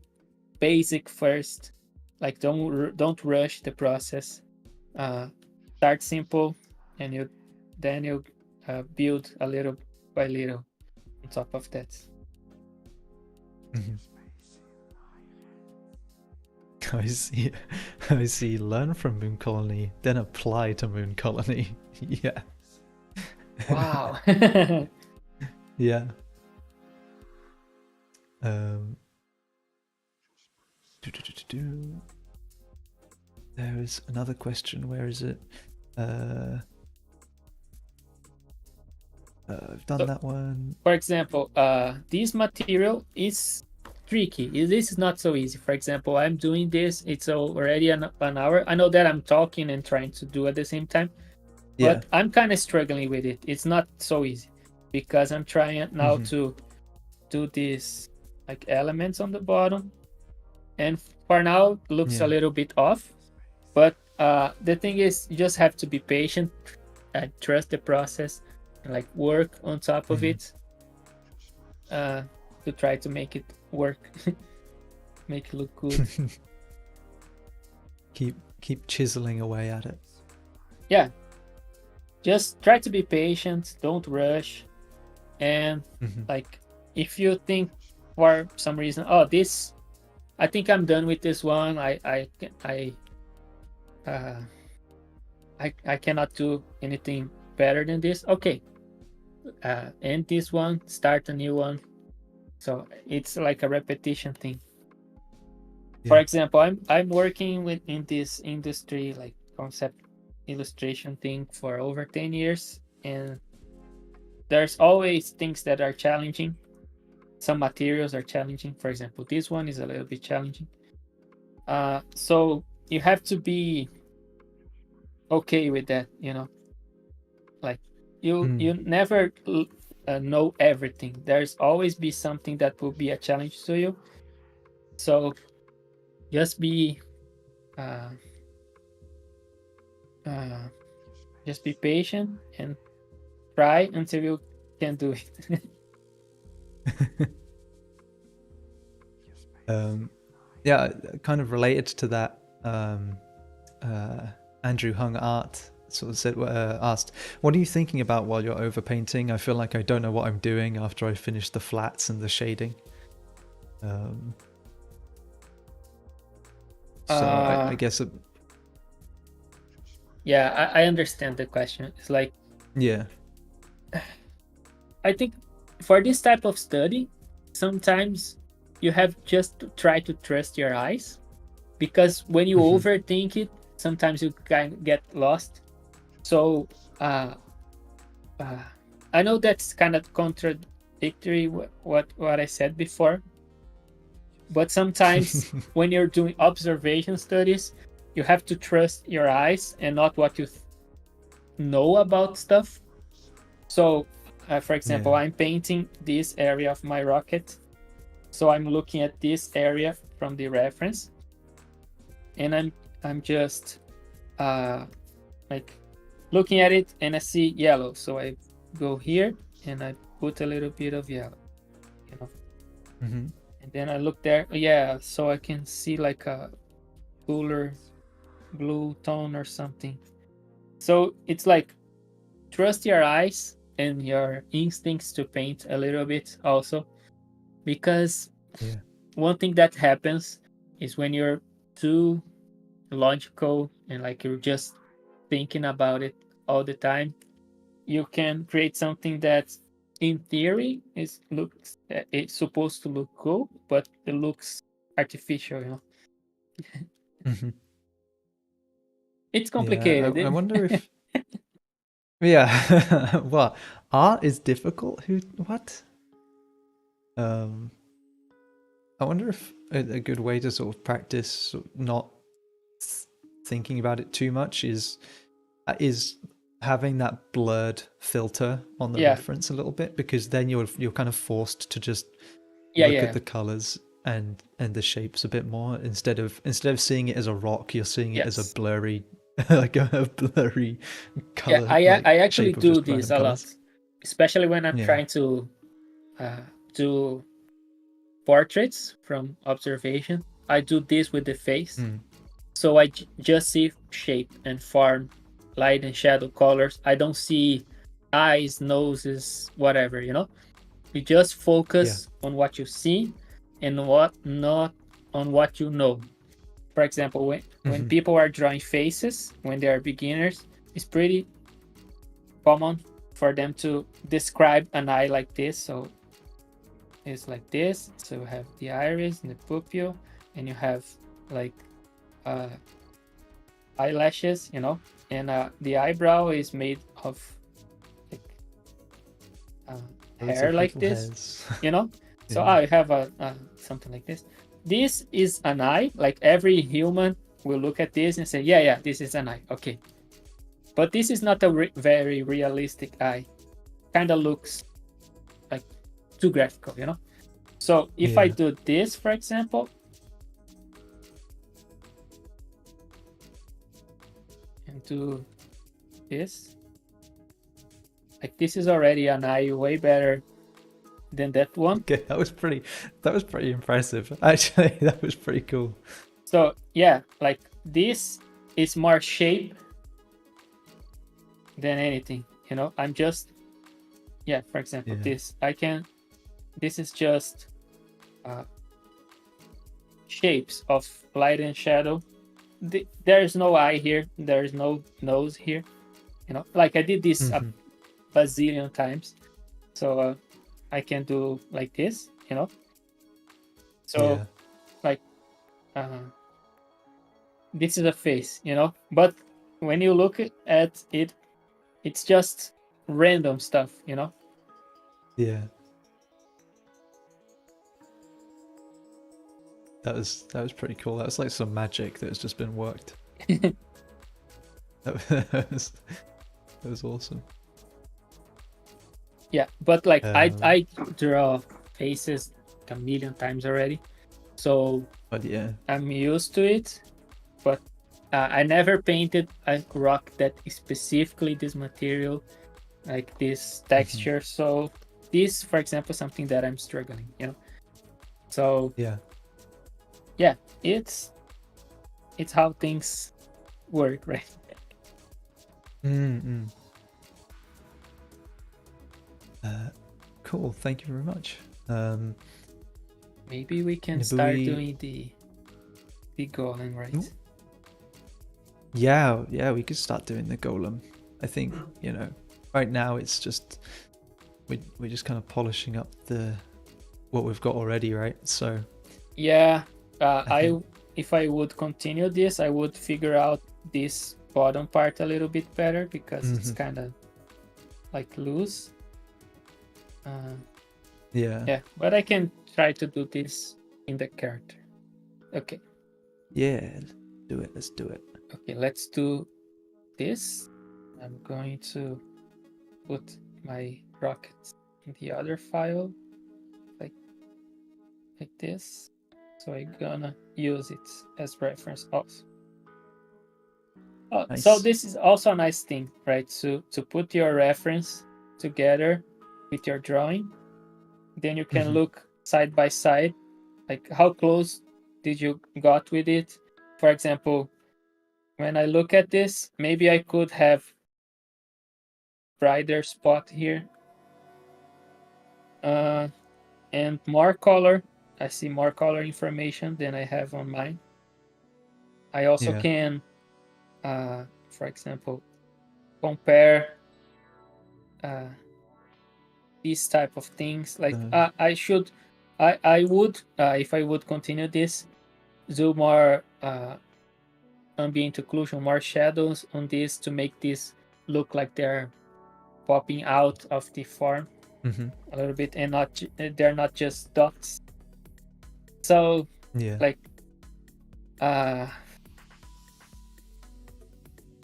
basic first. Like don't rush the process. Start simple, and you build a little by little on top of that. Mm-hmm. I see. I see. Learn from Moon Colony, then apply to Moon Colony. Yeah. Wow. Yeah. There is another question. Where is it? I've done that one. For example, this material is tricky. This is not so easy. For example, I'm doing this. It's already an hour. I know that I'm talking and trying to do at the same time, Yeah. but I'm kind of struggling with it. It's not so easy because I'm trying now to do these like elements on the bottom, and for now looks a little bit off. But the thing is, you just have to be patient and trust the process, and like work on top of it to try to make it work, make it look good. keep chiseling away at it. Yeah, just try to be patient. Don't rush, and like if you think for some reason, oh, this, I think I'm done with this one. I cannot do anything better than this. Okay, end this one, start a new one. So it's like a repetition thing. Yeah. For example, I'm working in this industry, like concept illustration thing, for over 10 years, and there's always things that are challenging. Some materials are challenging. For example, this one is a little bit challenging. So you have to be okay with that, like you never know everything. There's always be something that will be a challenge to you, so just be patient and try until you can do it. Yeah, kind of related to that, Andrew Hung Art sort of said, asked, what are you thinking about while you're overpainting? I feel like I don't know what I'm doing after I finish the flats and the shading. I guess yeah, I understand the question. It's like, yeah, I think for this type of study, sometimes you have just to try to trust your eyes, because when you overthink it, sometimes you kind of get lost. So I know that's kind of contradictory what I said before, but sometimes when you're doing observation studies, you have to trust your eyes and not what you know about stuff. So for example, I'm painting this area of my rocket, so I'm looking at this area from the reference, and I'm just like looking at it, and I see yellow, so I go here and I put a little bit of yellow, and then I look there, so I can see like a cooler blue tone or something. So it's like trust your eyes and your instincts to paint a little bit also, because Yeah. one thing that happens is when you're too logical and like you're just thinking about it all the time, you can create something that in theory is looks it's supposed to look cool, but it looks artificial, you know. Hmm. It's Yeah. complicated. I wonder if. Yeah. What? Art is difficult? Who? What? Um. I wonder if a good way to sort of practice not thinking about it too much is having that blurred filter on the Yeah, reference a little bit, because then you're kind of forced to just yeah, look yeah, at the colors and the shapes a bit more, instead of seeing it as a rock, you're seeing it as a yes, blurry like a blurry yeah. color, I like actually shape of do just this random a lot, colors. especially when I'm Yeah. trying to do portraits from observation. I do this with the face, Mm. so I just see shape and form, light and shadow colors. I don't see eyes, noses, whatever, you know. You just Yeah. focus on what you see and what not on what you know. For example, when Hmm. people are drawing faces when they are beginners, it's pretty common for them to describe an eye like this. So it's like this. So you have the iris and the pupil, and you have like uh, eyelashes, you know, and the eyebrow is made of like uh, Loads hair of like little this, hairs. you know. So Yeah. I have a something like this. This is an eye. Like every human will look at this and say, yeah, yeah, this is an eye. Okay, but this is not a very realistic eye. Kind of looks like too graphical, you know. So if I Yeah. do this, for example, and do this, like this is already an eye way better than that one. Okay, that was pretty impressive. Actually, that was pretty cool. So yeah, like this is more shape than anything, you know. I'm just, yeah, for example, Yeah. this is just uh, shapes of light and shadow. There is no eye here, there is no nose here, you know. Like I did this a Hmm. bazillion times, so I can do like this, you know. So Yeah. like uh, this is a face, you know, but when you look at it, it's just random stuff, you know. Yeah. That was pretty cool. That was like some magic that has just been worked. That was awesome. Yeah, but like Um, I draw faces a million times already, so but yeah. I'm used to it. But I never painted a rock that is specifically this material, like this Hmm. texture. So this, for example, something that I'm struggling, you know. So Yeah. yeah, it's how things work, right? Mm-mm. Cool. Thank you very much. Maybe we can Maybe start we. doing the golem, Ooh. right? Yeah, yeah, we could start doing the golem. I think, right now it's just we're just kind of polishing up the what we've got already, right? So Yeah, I think. if I would continue this, I would figure out this bottom part a little bit better because it's Mhm. kind of like loose. Uh, Yeah. yeah, but I can try to do this in the character. Okay, Yeah. Do it. Let's do it. okay, let's do this. I'm going to put my rockets in the other file, like like this. So I'm gonna use it as reference also. So Nice. this is also a nice thing, right? To put your reference together with your drawing, then you can Hmm. look side by side, like how close did you got with it. For example, when I look at this, maybe I could have brighter spot here. And more color. I see more color information than I have on mine. I also can, for example, compare these type of things. Like I would, if I would continue this, do more ambient occlusion, more shadows on this to make this look like they're popping out of the form a little bit, and they're not just dots. So like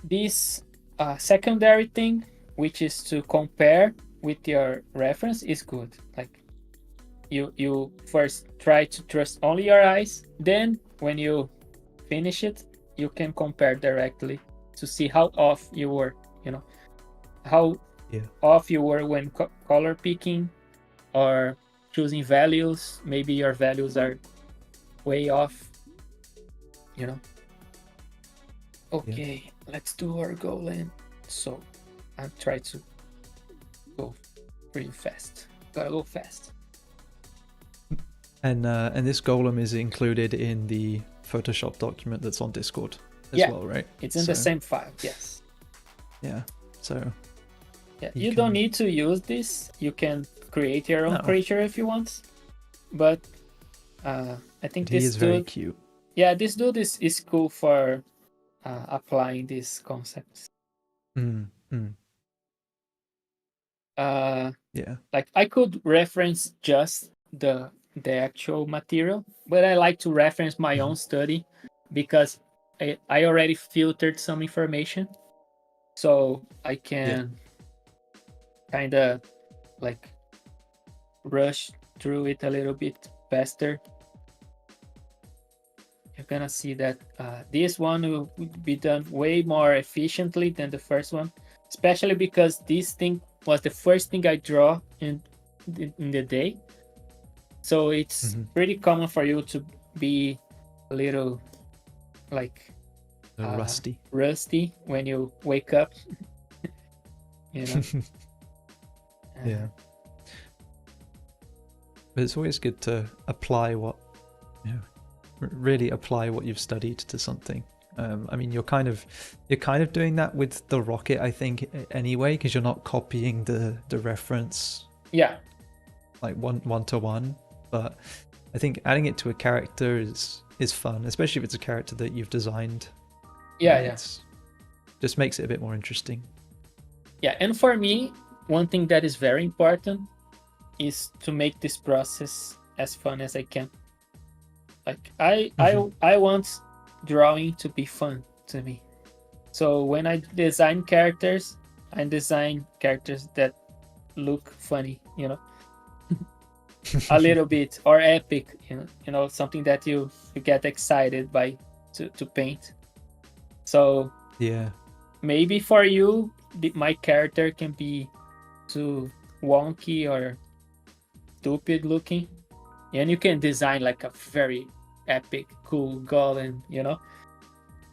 this secondary thing, which is to compare with your reference, is good. Like you first try to trust only your eyes, then when you finish it, you can compare directly to see how off you were, how off you were when color picking or choosing values. Maybe your values are way off, Okay, let's do our goal, and so I'll try to go pretty fast. Gotta go fast. And this golem is included in the Photoshop document that's on Discord as well, right? It's in the same file, yes. Yeah, so... Yeah, you don't need to use this. You can create your own creature if you want. But I think this is very cute. Yeah, this dude is cool for applying these concepts. Like I could reference just the actual material, but I like to reference my own study because I already filtered some information, so I can kind of like rush through it a little bit faster. You're gonna see that this one will be done way more efficiently than the first one, especially because this thing was the first thing I draw in the day. So it's pretty common for you to be a little like rusty when you wake up. Yeah. But it's always good to apply really apply what you've studied to something. I mean, you're kind of doing that with the rocket, I think, anyway, because you're not copying the reference. Yeah. Like one to one, but I think adding it to a character is fun, especially if it's a character that you've designed. It just makes it a bit more interesting. Yeah, and for me, one thing that is very important is to make this process as fun as I can. Like I want drawing to be fun to me. So when I design characters, I design characters that look funny, a little bit, or epic, something that you get excited by to paint. So maybe for you, my character can be too wonky or stupid looking, and you can design like a very epic, cool golem,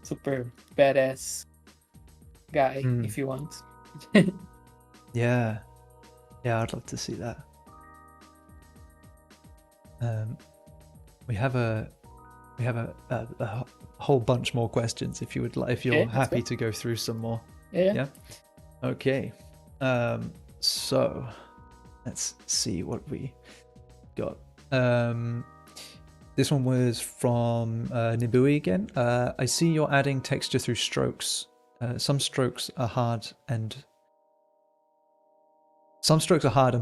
super badass guy if you want. Yeah, I'd love to see that. We have a whole bunch more questions if you would like, if you're happy to go through some more. Yeah. Okay. So let's see what we got. This one was from Nibui again. I see you're adding texture through strokes. Some strokes are hard and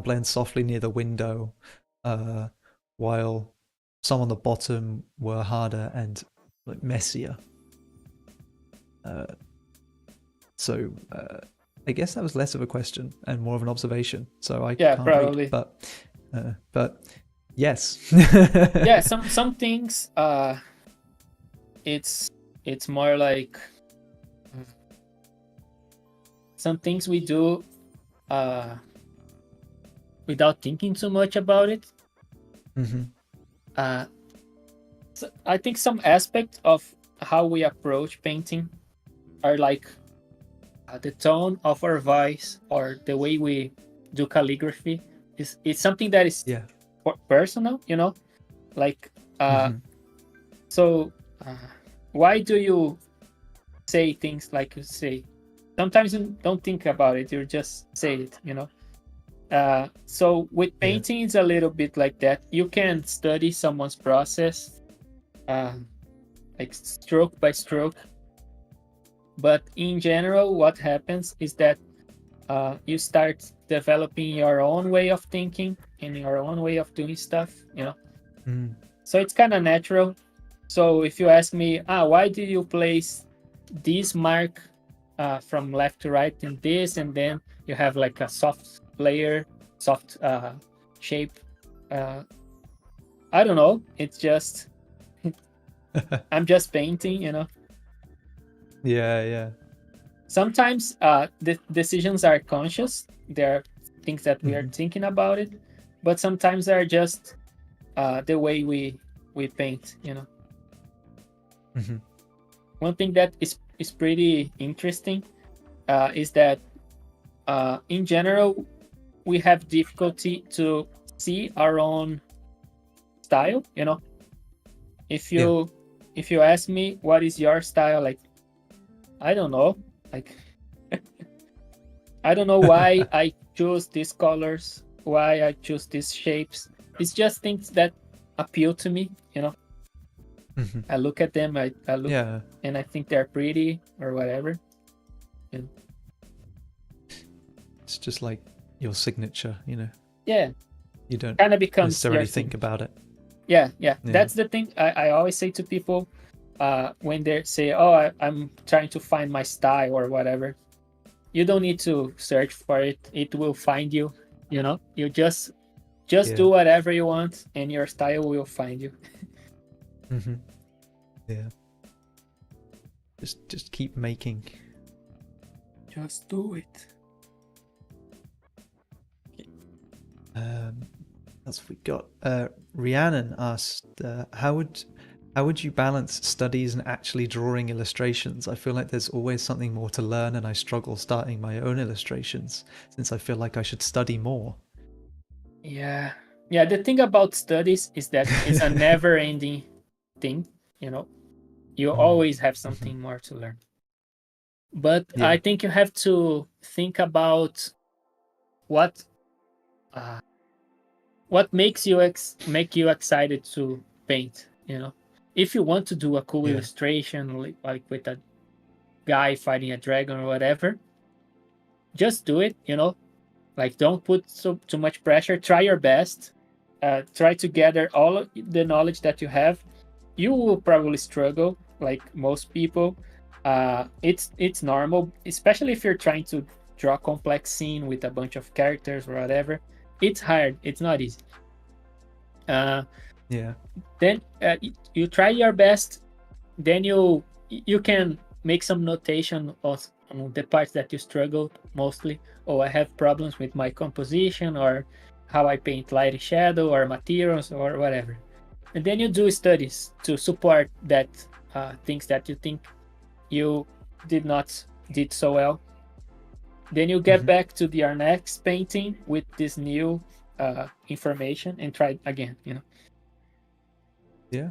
blend softly near the window, while some on the bottom were harder and like messier. So I guess that was less of a question and more of an observation. So I can't probably read, but yes. Yeah, some things it's more like some things we do without thinking too much about it. So I think some aspect of how we approach painting are like the tone of our voice or the way we do calligraphy. It's something that is Yeah. personal, you know, like Mm-hmm. so why do you say things like you say? Sometimes you don't think about it, you just say it, you know. So with Yeah. painting, it's a little bit like that. You can study someone's process, like stroke by stroke, but in general, what happens is that you start developing your own way of thinking and your own way of doing stuff, you know. Mm. So it's kind of natural. So if you ask me, why did you place this mark from left to right in this, and then you have like a soft layer, soft shape? I don't know. It's just I'm just painting, you know. Yeah. Yeah. Sometimes the decisions are conscious. There are things that we are Mm-hmm. thinking about it, but sometimes they're just the way we paint, you know. Mm-hmm. One thing that is pretty interesting is that in general we have difficulty to see our own style, you know. If Yeah. you ask me what is your style, like I don't know, like I don't know why I choose these colors, why I choose these shapes. It's just things that appeal to me, you know. Mm-hmm. I look at them, I look Yeah. and I think they're pretty or whatever. You know? It's just like your signature, you know. Yeah, You don't kind of becomes your necessarily thing. think about it. Yeah. Yeah. That's the thing I always say to people when they say, "Oh, I'm trying to find my style or whatever." You don't need to search for it; it will find you. You know, you just Yeah. do whatever you want, and your style will find you. Mm-hmm. Yeah. Just keep making. Just do it. That's what we got. Rhiannon asked, how would you balance studies and actually drawing illustrations? I feel like there's always something more to learn, and I struggle starting my own illustrations since I feel like I should study more. Yeah. The thing about studies is that it's a never-ending thing. You know, you always have Mm-hmm. something more to learn. But Yeah. I think you have to think about what uh, makes you make you excited to paint. You know, if you want to do a cool Yeah. illustration like with a guy fighting a dragon or whatever, just do it. You know, like don't put too much pressure. Try your best. Try to gather all of the knowledge that you have. You will probably struggle, like most people. It's normal, especially if you're trying to draw a complex scene with a bunch of characters or whatever. It's hard. It's not easy. Uh, Yeah. then you try your best. Then you can make some notation on the parts that you struggled mostly. Oh, I have problems with my composition or how I paint light and shadow or materials or whatever. And then you do studies to support that things that you think you did not did so well. Then you get Mm-hmm. back to your next painting with this new information and try again. You know. Yeah.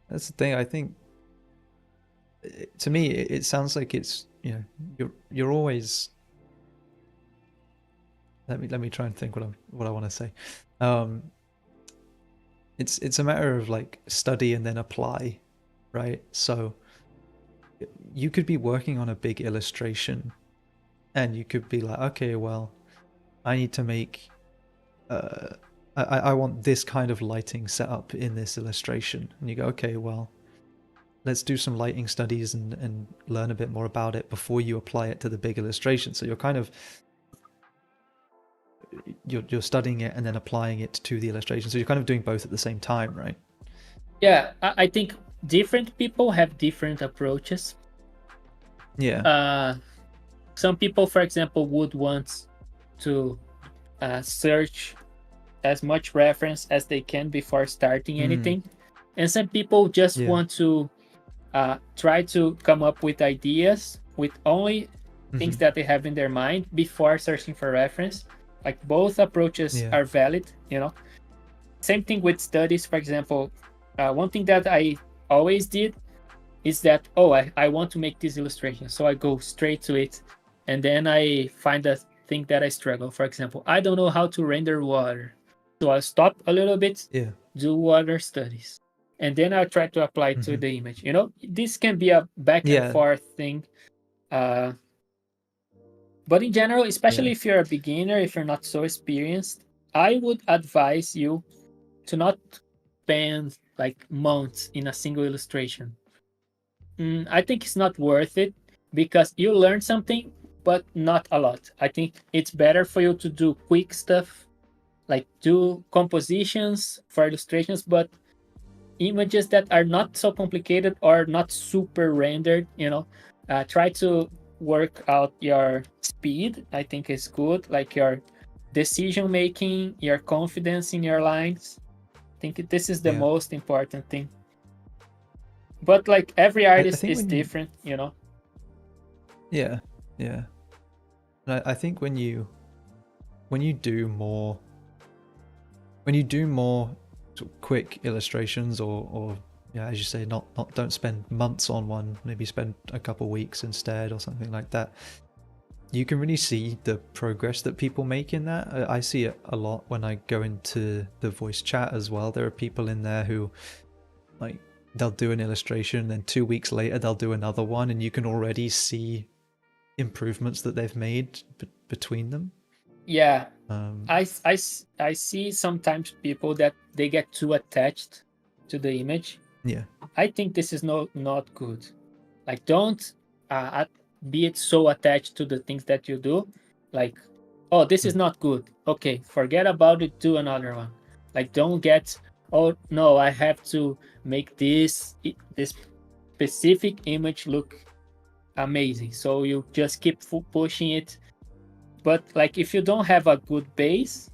That's the thing. I think to me it sounds like it's, you know, you're always. Let me try and think what I want to say. Um, it's a matter of like study and then apply, right? So you could be working on a big illustration and you could be like, okay, well, I need to make I want this kind of lighting set up in this illustration. And you go, okay, well, let's do some lighting studies and learn a bit more about it before you apply it to the big illustration. So you're kind of you're studying it and then applying it to the illustration. So you're kind of doing both at the same time, right? Yeah, I think different people have different approaches. Yeah. Some people, for example, would want to search as much reference as they can before starting anything, and some people just Yeah. want to try to come up with ideas with only things that they have in their mind before searching for reference. Like both approaches are valid, you know. Same thing with studies, for example. One thing that I always did is that, I want to make this illustration, so I go straight to it, and then I find a thing that I struggle. For example, I don't know how to render water, so I'll stop a little bit, do water studies, and then I'll try to apply it to the image. You know, this can be a back and forth thing. But in general, especially if you're a beginner, if you're not so experienced, I would advise you to not spend like months in a single illustration. I think it's not worth it because you learn something, but not a lot. I think it's better for you to do quick stuff, like do compositions for illustrations, but images that are not so complicated or not super rendered, you know. Try to work out your speed. I think is good, like your decision making, your confidence in your lines. I think this is the most important thing. But like every artist is different, you know. Yeah. I think when you do more sort of quick illustrations, or as you say, not don't spend months on one, maybe spend a couple weeks instead or something like that, you can really see the progress that people make in that. I see it a lot when I go into the voice chat as well. There are people in there who, like, they'll do an illustration, then 2 weeks later they'll do another one, and you can already see improvements that they've made between them. Yeah. I see sometimes people that they get too attached to the image. Yeah. I think this is not good. Like, don't be so attached to the things that you do. Like, this is not good. Okay, forget about it, do another one. Like, don't get, oh no, I have to make this specific image look amazing. So you just keep pushing it. But like, if you don't have a good base,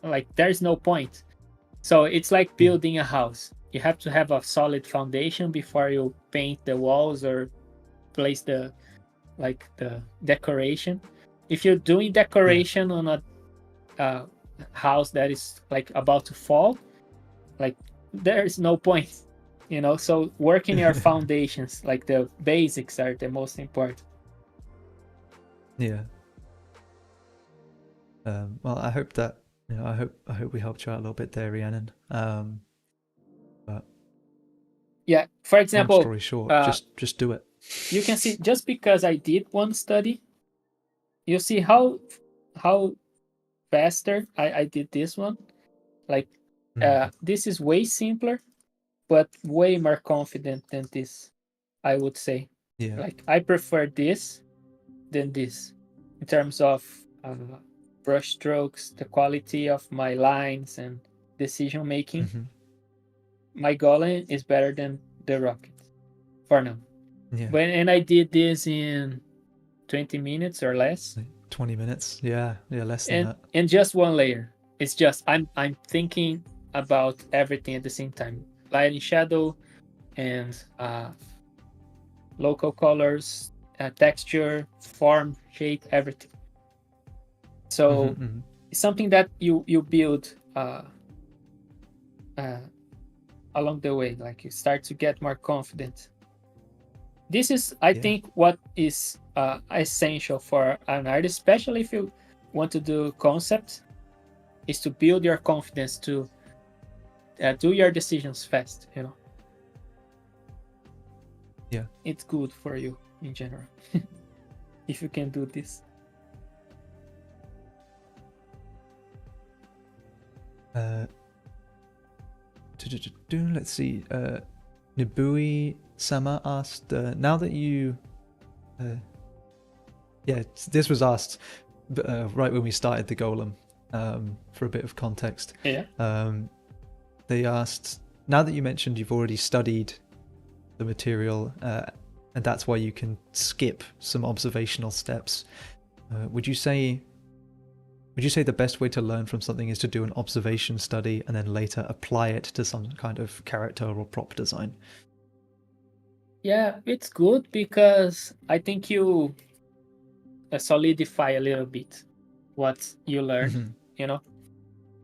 like, there's no point. So it's like building a house. You have to have a solid foundation before you paint the walls or place the decoration. If you're doing decoration on a house that is like about to fall, like, there's no point, you know. So working your foundations, like the basics, are the most important. Well, I hope that, you know, I hope we helped you out a little bit there, Rhiannon. But yeah, for example, long story short, just do it. You can see, just because I did one study, you see how faster I did this one. Like, this is way simpler, but way more confident than this, I would say. Like, I prefer this than this in terms of brush strokes, the quality of my lines and decision making. My Golem is better than the Rocket for now. And I did this in 20 minutes or less. 20 minutes, less than that. And just one layer. It's just I'm thinking about everything at the same time: light and shadow, and local colors, texture, form, shape, everything. So it's something that you build along the way. Like, you start to get more confident. This is, I think, what is essential for an artist, especially if you want to do concept, is to build your confidence to do your decisions fast, you know. It's good for you in general if you can do this. Let's see. Nibui Sama asked, now that you this was asked right when we started the Golem, for a bit of context. They asked, now that you mentioned you've already studied the material, and that's why you can skip some observational steps, would you say the best way to learn from something is to do an observation study and then later apply it to some kind of character or prop design? Yeah, it's good because I think you solidify a little bit what you learned, Mhm. you know.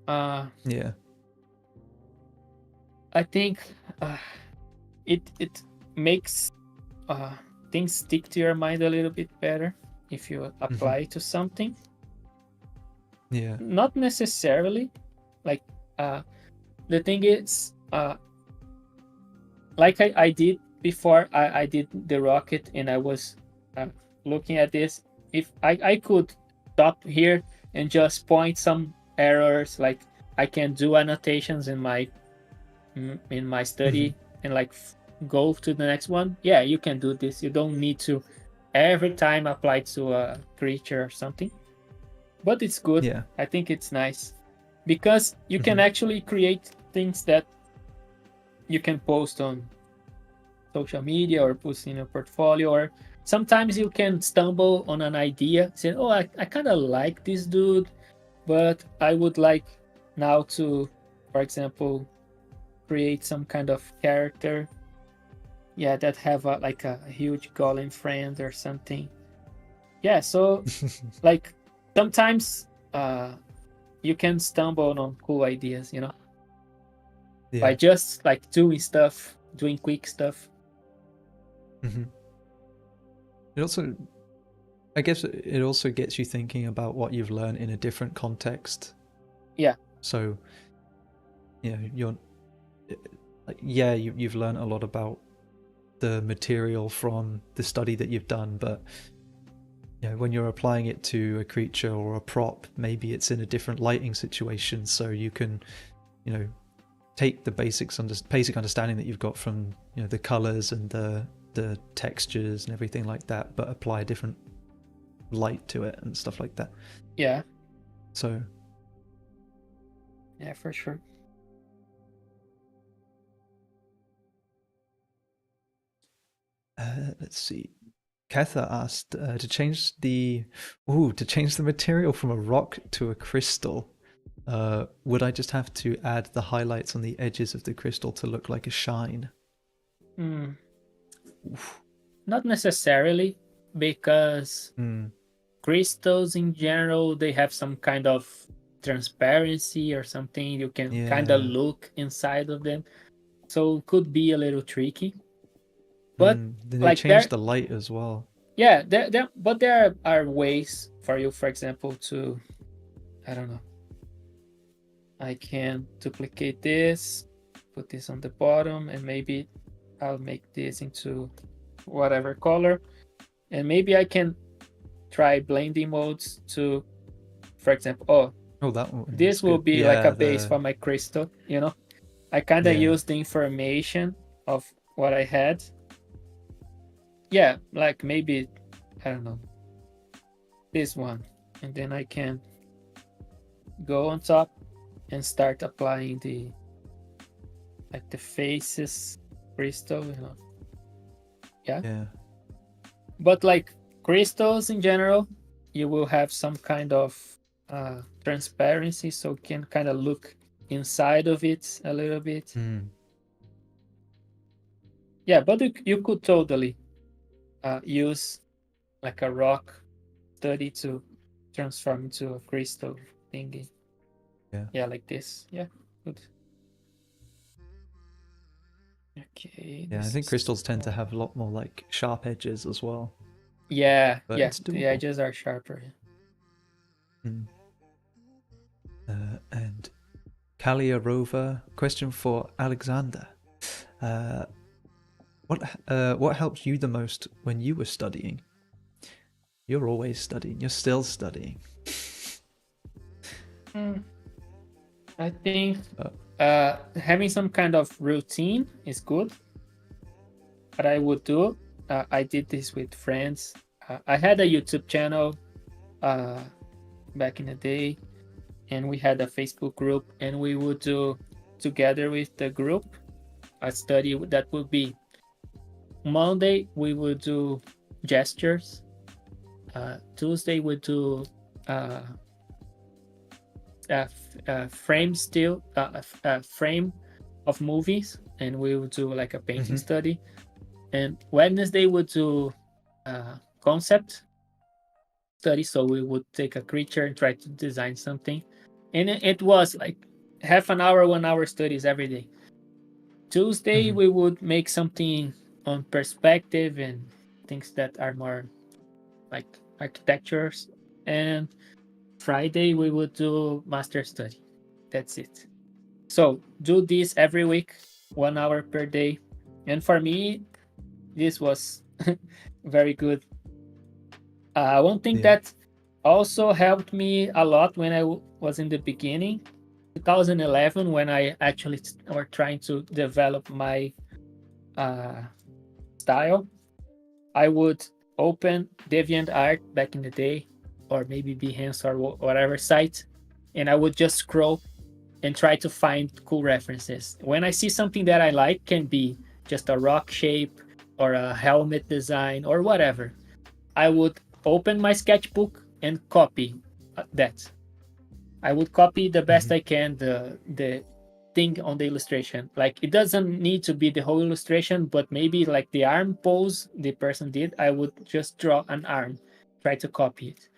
uh Yeah. I think it makes uh things stick to your mind a little bit better if you Mhm. apply to something. Yeah. Not necessarily, like, the thing is, like I did before, I did the rocket, and I was uh, looking at this. If I could stop here and just point some errors, like I can do annotations in my Mhm. study, and like go to the next one. Yeah, you can do this. You don't need to every time apply to a creature or something. But it's good. Yeah. I think it's nice because you can Mhm. actually create things that you can post on social media or post in a portfolio, or sometimes you can stumble on an idea saying, oh, I kind of like this dude, but I would like now to, for example, create some kind of character, yeah, that have like a huge golem friend or something. Yeah, so like sometimes you can stumble on cool ideas, by Yeah. just like doing stuff, doing quick stuff. Mhm. It also, I guess, it also gets you thinking about what you've learned in a different context. Yeah. So, you're like, yeah, you've learned a lot about the material from the study that you've done, but when you're applying it to a creature or a prop, maybe it's in a different lighting situation, so you can, you know, take the basic understanding that you've got from the colors and the textures and everything like that, but apply a different light to it and stuff like that. Yeah. So Yeah, for sure. let's see. Ketha asked to change the material from a rock to a crystal. Would I just have to add the highlights on the edges of the crystal to look like a shine? Hmm. Not necessarily, because Mm, crystals in general, they have some kind of transparency or something. You can kind of yeah. look inside of them, so it could be a little tricky. But Then they like changed there, the light as well. yeah, but there are ways for you, for example, to, I don't know, I can duplicate this, put this on the bottom, and maybe I'll make this into whatever color, and maybe I can try blending modes to, for example, oh, Oh, that one is this will good. be like a Yeah, base for my crystal. I kind of yeah, use the information of what I had. Yeah, like maybe, I don't know, this one, and then I can go on top and start applying the faces crystal. Yeah. yeah, But like crystals in general, you will have some kind of transparency, so you can kind of look inside of it a little bit. mm, Yeah, but you could totally use like a rock study to transform into a crystal thingy. yeah, Yeah, like this. Yeah, good. Okay, yeah. I this think is crystals tend to all. have a lot more like sharp edges as well, Yeah, but yeah, it's the doable. edges are sharper. Mm. And Kalia Rover, question for Alexander. Uh, what helped you the most when you were studying? You're always studying. You're still studying. Mm, I think Uh, having some kind of routine is good. What I would do, I did this with friends. I had a YouTube channel uh, back in the day, and we had a Facebook group, and we would do together with the group a study that would be Monday. We would do gestures. Tuesday we do uh, frame still frame of movies, and we would do like a painting mhm. study. And Wednesday would do concept study. So we would take a creature and try to design something. And it was like half an hour, 1 hour studies every day. Tuesday, we would make something on perspective and things that are more like architectures. And Friday, we would do master study. That's it. So do this every week, 1 hour per day. And for me, this was very good. One thing Yeah. that also helped me a lot when I was in the beginning, 2011, when I actually were trying to develop my uh, style, I would open DeviantArt back in the day, or maybe Behance or whatever site, and I would just scroll and try to find cool references. When I see something that I like, can be just a rock shape or a helmet design or whatever, I would open my sketchbook and copy that. I would copy the best I can the thing on the illustration. Like it doesn't need to be the whole illustration, but maybe like the arm pose the person did, I would just draw an arm, try to copy it.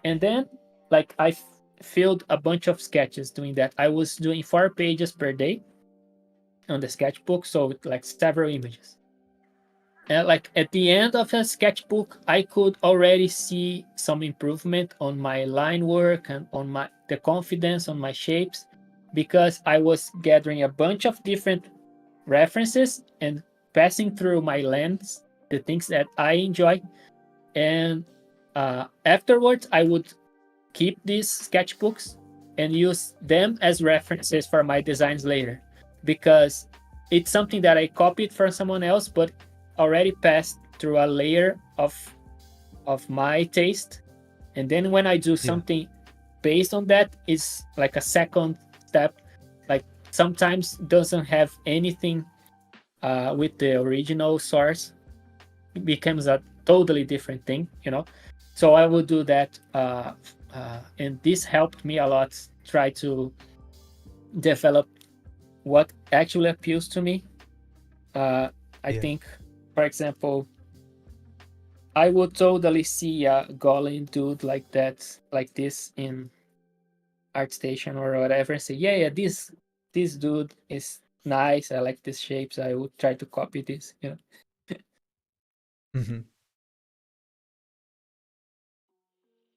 And then like I filled a bunch of sketches doing that. I was doing 4 pages per day on the sketchbook, so like several images. And like at the end of the sketchbook, I could already see some improvement on my line work and on the confidence on my shapes, because I was gathering a bunch of different references and passing through my lens the things that I enjoy. And afterwards, I would keep these sketchbooks and use them as references for my designs later, because it's something that I copied from someone else, but already passed through a layer of my taste. And then when I do something based on that, it's like a second step. Like sometimes doesn't have anything with the original source. It becomes a totally different thing, So I would do that, and this helped me a lot. Try to develop what actually appeals to me. I think, for example, I would totally see a golem dude like that, like this in ArtStation or whatever, and say, yeah, this dude is nice. I like these shapes. I would try to copy this.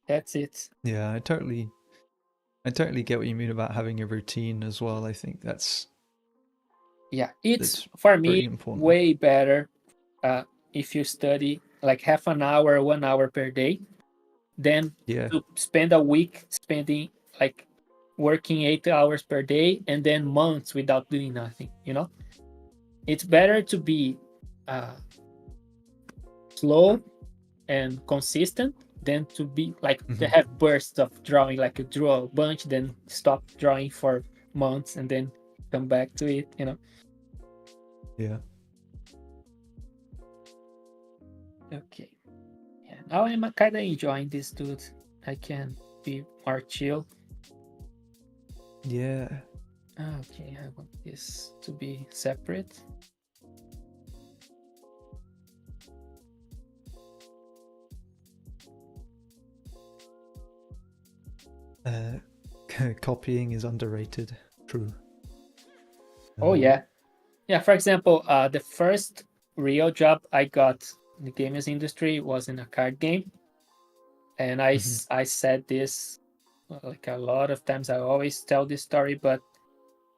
That's it. Yeah, I totally get what you mean about having a routine as well. I think that's It's for me important. way better if you study like half an hour, 1 hour per day, than to spend a week spending like working 8 hours per day and then months without doing nothing. It's better to be slow and consistent than to be like to have bursts of drawing, like you draw a bunch, then stop drawing for months and then come back to it. Yeah. Okay. Yeah. Now I'm kind of enjoying this, dude. I can be more chill. Yeah. Okay, I want this to be separate. Copying is underrated. True. Oh yeah. Yeah, for example, the first real job I got in the games industry was in a card game. And I said this like a lot of times. I always tell this story, but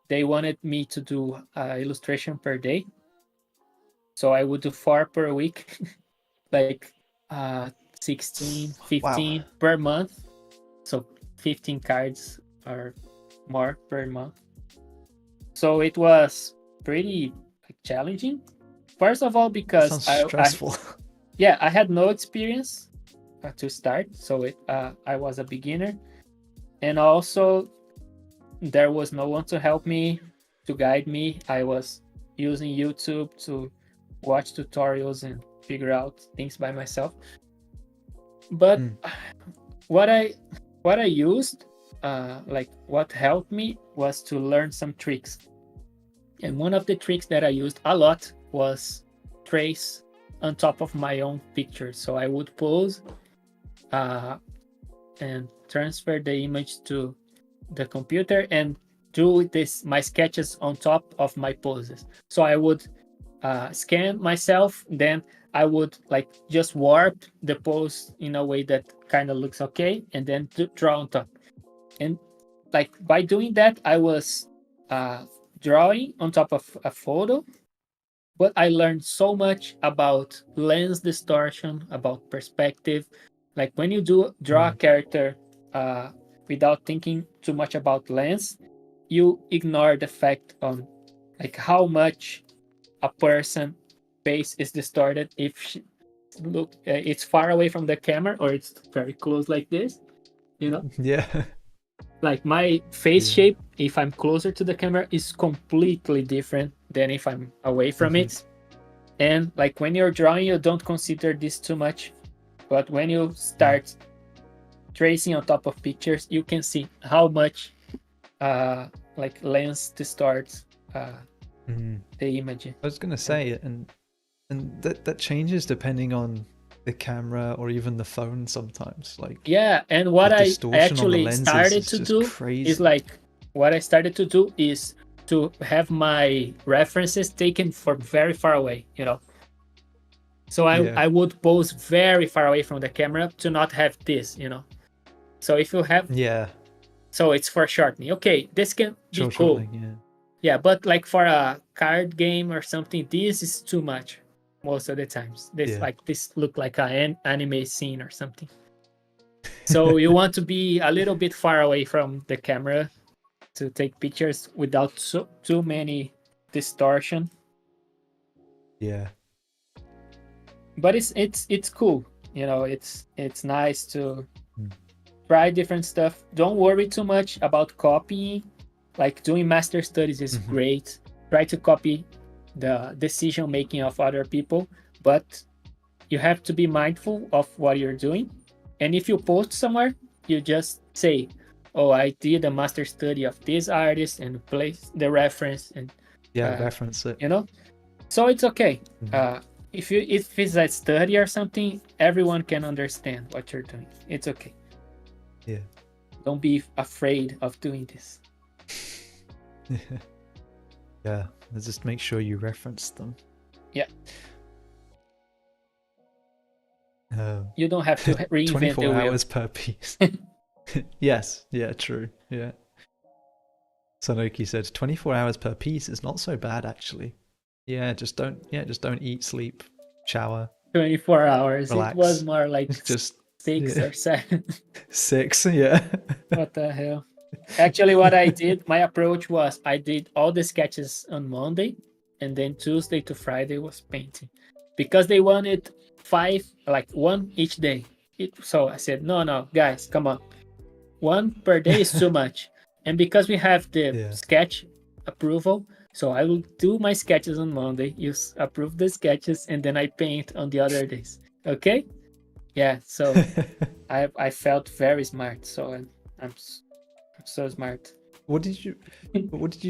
they wanted me to do illustration per day. So I would do 4 per week, like 16, 15 per month. So 15 cards or more per month. So it was pretty challenging. First of all, because sounds stressful. I had no experience to start, so I was a beginner, and also there was no one to help me, to guide me. I was using YouTube to watch tutorials and figure out things by myself. But what I used, like what helped me, was to learn some tricks. And one of the tricks that I used a lot was trace on top of my own picture. So I would pose and transfer the image to the computer and do my sketches on top of my poses. So I would scan myself, then I would like just warp the pose in a way that kind of looks okay, and then draw on top. And like by doing that, I was drawing on top of a photo, but I learned so much about lens distortion, about perspective. Like when you draw a character without thinking too much about lens, you ignore the fact on like how much a person face is distorted if it's far away from the camera or it's very close like this, you know. Yeah. Like my face shape, if I'm closer to the camera, is completely different than if I'm away from it. And like when you're drawing, you don't consider this too much, but when you start tracing on top of pictures, you can see how much like lens distorts the image. I was gonna say, and that changes depending on the camera or even the phone sometimes. Like yeah, and what I actually started to do crazy. is like what I started to do is to have my references taken from very far away, you know. So I would pose very far away from the camera to not have this, you know. So if you have so it's for shortening. Okay, this can be cool. Yeah, but like for a card game or something, this is too much most of the times. This look like an anime scene or something. So you want to be a little bit far away from the camera to take pictures without too many distortion. Yeah. But it's cool, you know. It's nice to try different stuff. Don't worry too much about copying. Like doing master studies is great. Try to copy the decision making of other people, but you have to be mindful of what you're doing. And if you post somewhere, you just say, oh, I did a master study of this artist, and place the reference and reference it, you know. So it's okay. If it's a study or something, everyone can understand what you're doing. It's okay. Yeah. Don't be afraid of doing this. Yeah, just make sure you reference them. Yeah. You don't have to reinvent 24 the wheel. hours per piece. Yes, yeah, true. Yeah. Sanoki said 24 hours per piece is not so bad actually. Yeah, just don't eat, sleep, shower. 24 hours. Relax. It was more like just 6 or 7. 6, yeah. What the hell? Actually, what I did, my approach was I did all the sketches on Monday, and then Tuesday to Friday was painting, because they wanted 5, like 1 each day. So I said, no, guys, come on, 1 per day is too much. And because we have the sketch approval, so I will do my sketches on Monday, you approve the sketches, and then I paint on the other days. Okay? Yeah. So I felt very smart. So I'm so smart. What did you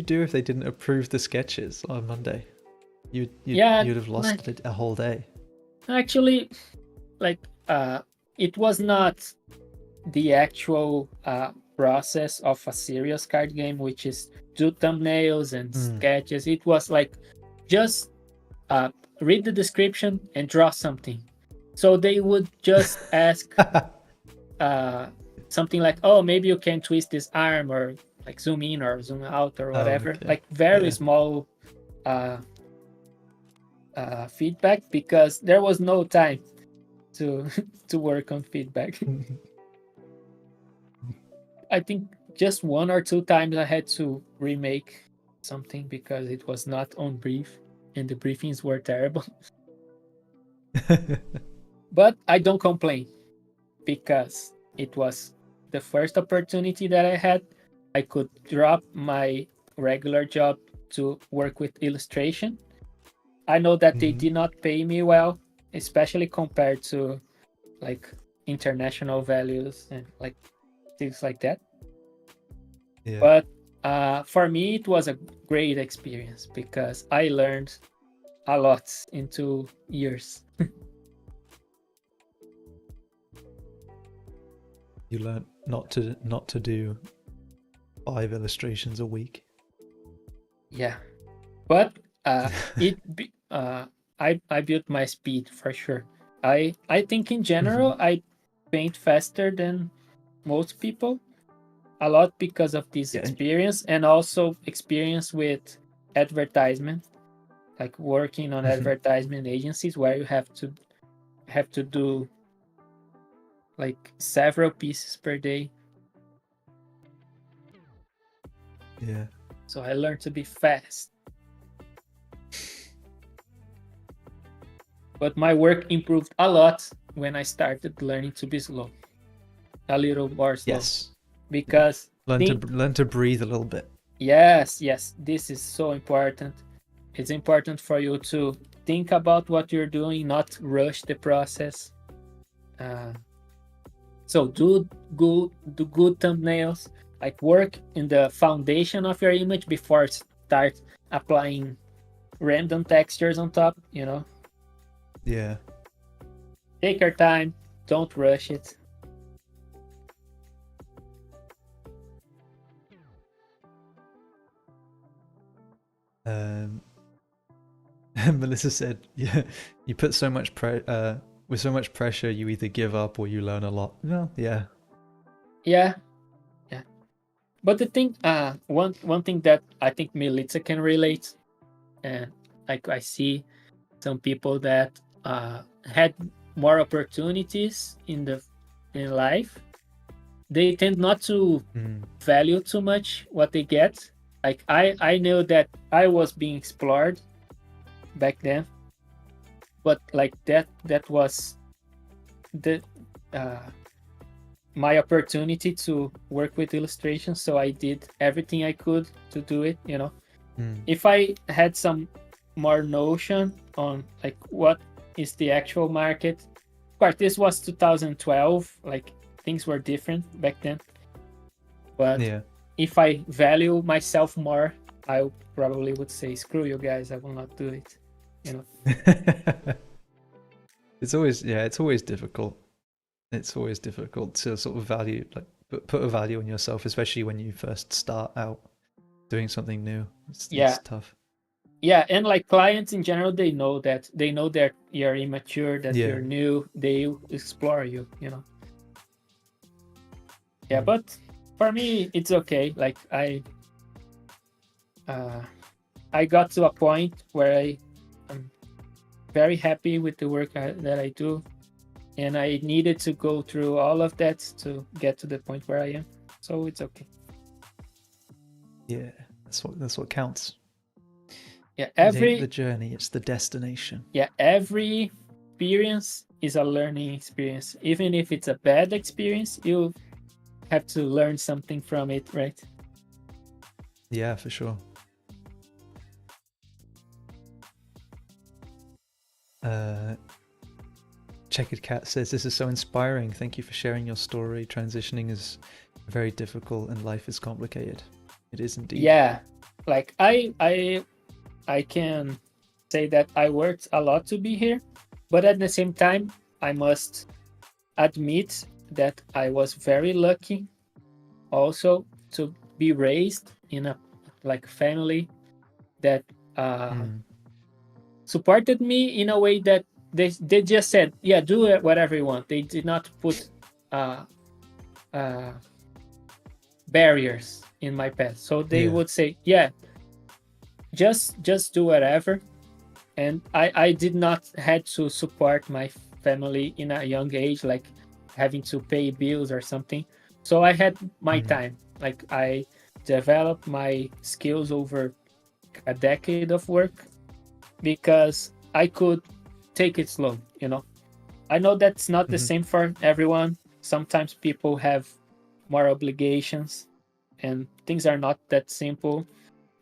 do if they didn't approve the sketches on Monday? You'd have lost a whole day. Actually, like it was not the actual process of a serious card game, which is do thumbnails and sketches. It was like just read the description and draw something. So they would just ask something like, oh, maybe you can twist this arm, or like zoom in or zoom out or whatever. Like very small feedback, because there was no time to work on feedback. I think just 1 or 2 times I had to remake something because it was not on brief and the briefings were terrible. But I don't complain, because it was the first opportunity that I had. I could drop my regular job to work with illustration. I know that they did not pay me well, especially compared to like international values and like things like that. Yeah. But for me, it was a great experience because I learned a lot in 2 years. You learned not to do 5 illustrations a week. Yeah, but I built my speed for sure. I think in general I paint faster than most people, a lot because of this Yeah. experience, and also experience with advertisement, like working on advertisement agencies where you have to do like several pieces per day. Yeah. So I learned to be fast. But my work improved a lot when I started learning to be slow, a little more slow. Yes. Because learn to breathe a little bit. Yes, this is so important. It's important for you to think about what you're doing, not rush the process. So do good thumbnails, like work in the foundation of your image before start applying random textures on top, Yeah. Take your time, don't rush it. Melissa said, "Yeah, you put so much with so much pressure, you either give up or you learn a lot." Well, yeah. Yeah. But the thing, one thing that I think Milica can relate, and like I see some people that had more opportunities in life, they tend not to value too much what they get. Like I know that I was being explored back then, but like that was the my opportunity to work with illustration, so I did everything I could to do it. If I had some more notion on like what is the actual market, of course this was 2012, like things were different back then, but Yeah. if I value myself more, I probably would say, screw you guys, I will not do it. It's always difficult. It's always difficult to sort of value, like put a value on yourself, especially when you first start out doing something new. It's tough. Yeah, and like clients in general, they know that you're immature, that you're new, they explore you. Yeah, but for me it's okay. Like I got to a point where I'm very happy with the work that I do, and I needed to go through all of that to get to the point where I am, so it's okay. Yeah, that's what counts. Yeah, it ain't the journey, it's the destination. Yeah, every experience is a learning experience. Even if it's a bad experience, you have to learn something from it, right? Yeah, for sure. Checkered Cat says, "This is so inspiring. Thank you for sharing your story. Transitioning is very difficult and life is complicated." It is indeed. Yeah, like I can say that I worked a lot to be here, but at the same time, I must admit that I was very lucky also to be raised in a family that supported me in a way that they just said, yeah, do whatever you want. They did not put barriers in my path, so they would say, yeah, just do whatever. And I did not had to support my family in a young age, like having to pay bills or something. So I had my time. Like I developed my skills over a decade of work because I could take it slow. I know that's not the same for everyone. Sometimes people have more obligations and things are not that simple.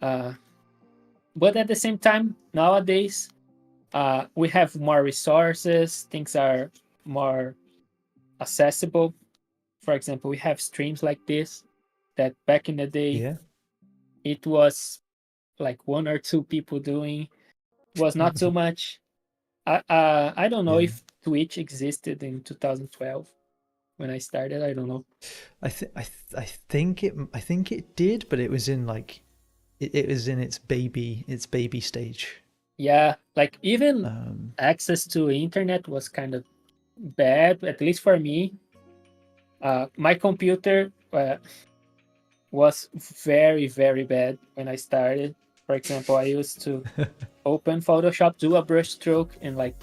But at the same time, nowadays, we have more resources, things are more accessible. For example, we have streams like this that back in the day, it was like one or two people doing, was not too much. I don't know Yeah. if Twitch existed in 2012 when I started. I don't know. I think it did, but it was in like it was in its baby stage. Yeah, like even Um, access to internet was kind of bad, at least for me. My computer was very, very bad when I started. For example, I used to open Photoshop, do a brush stroke, and like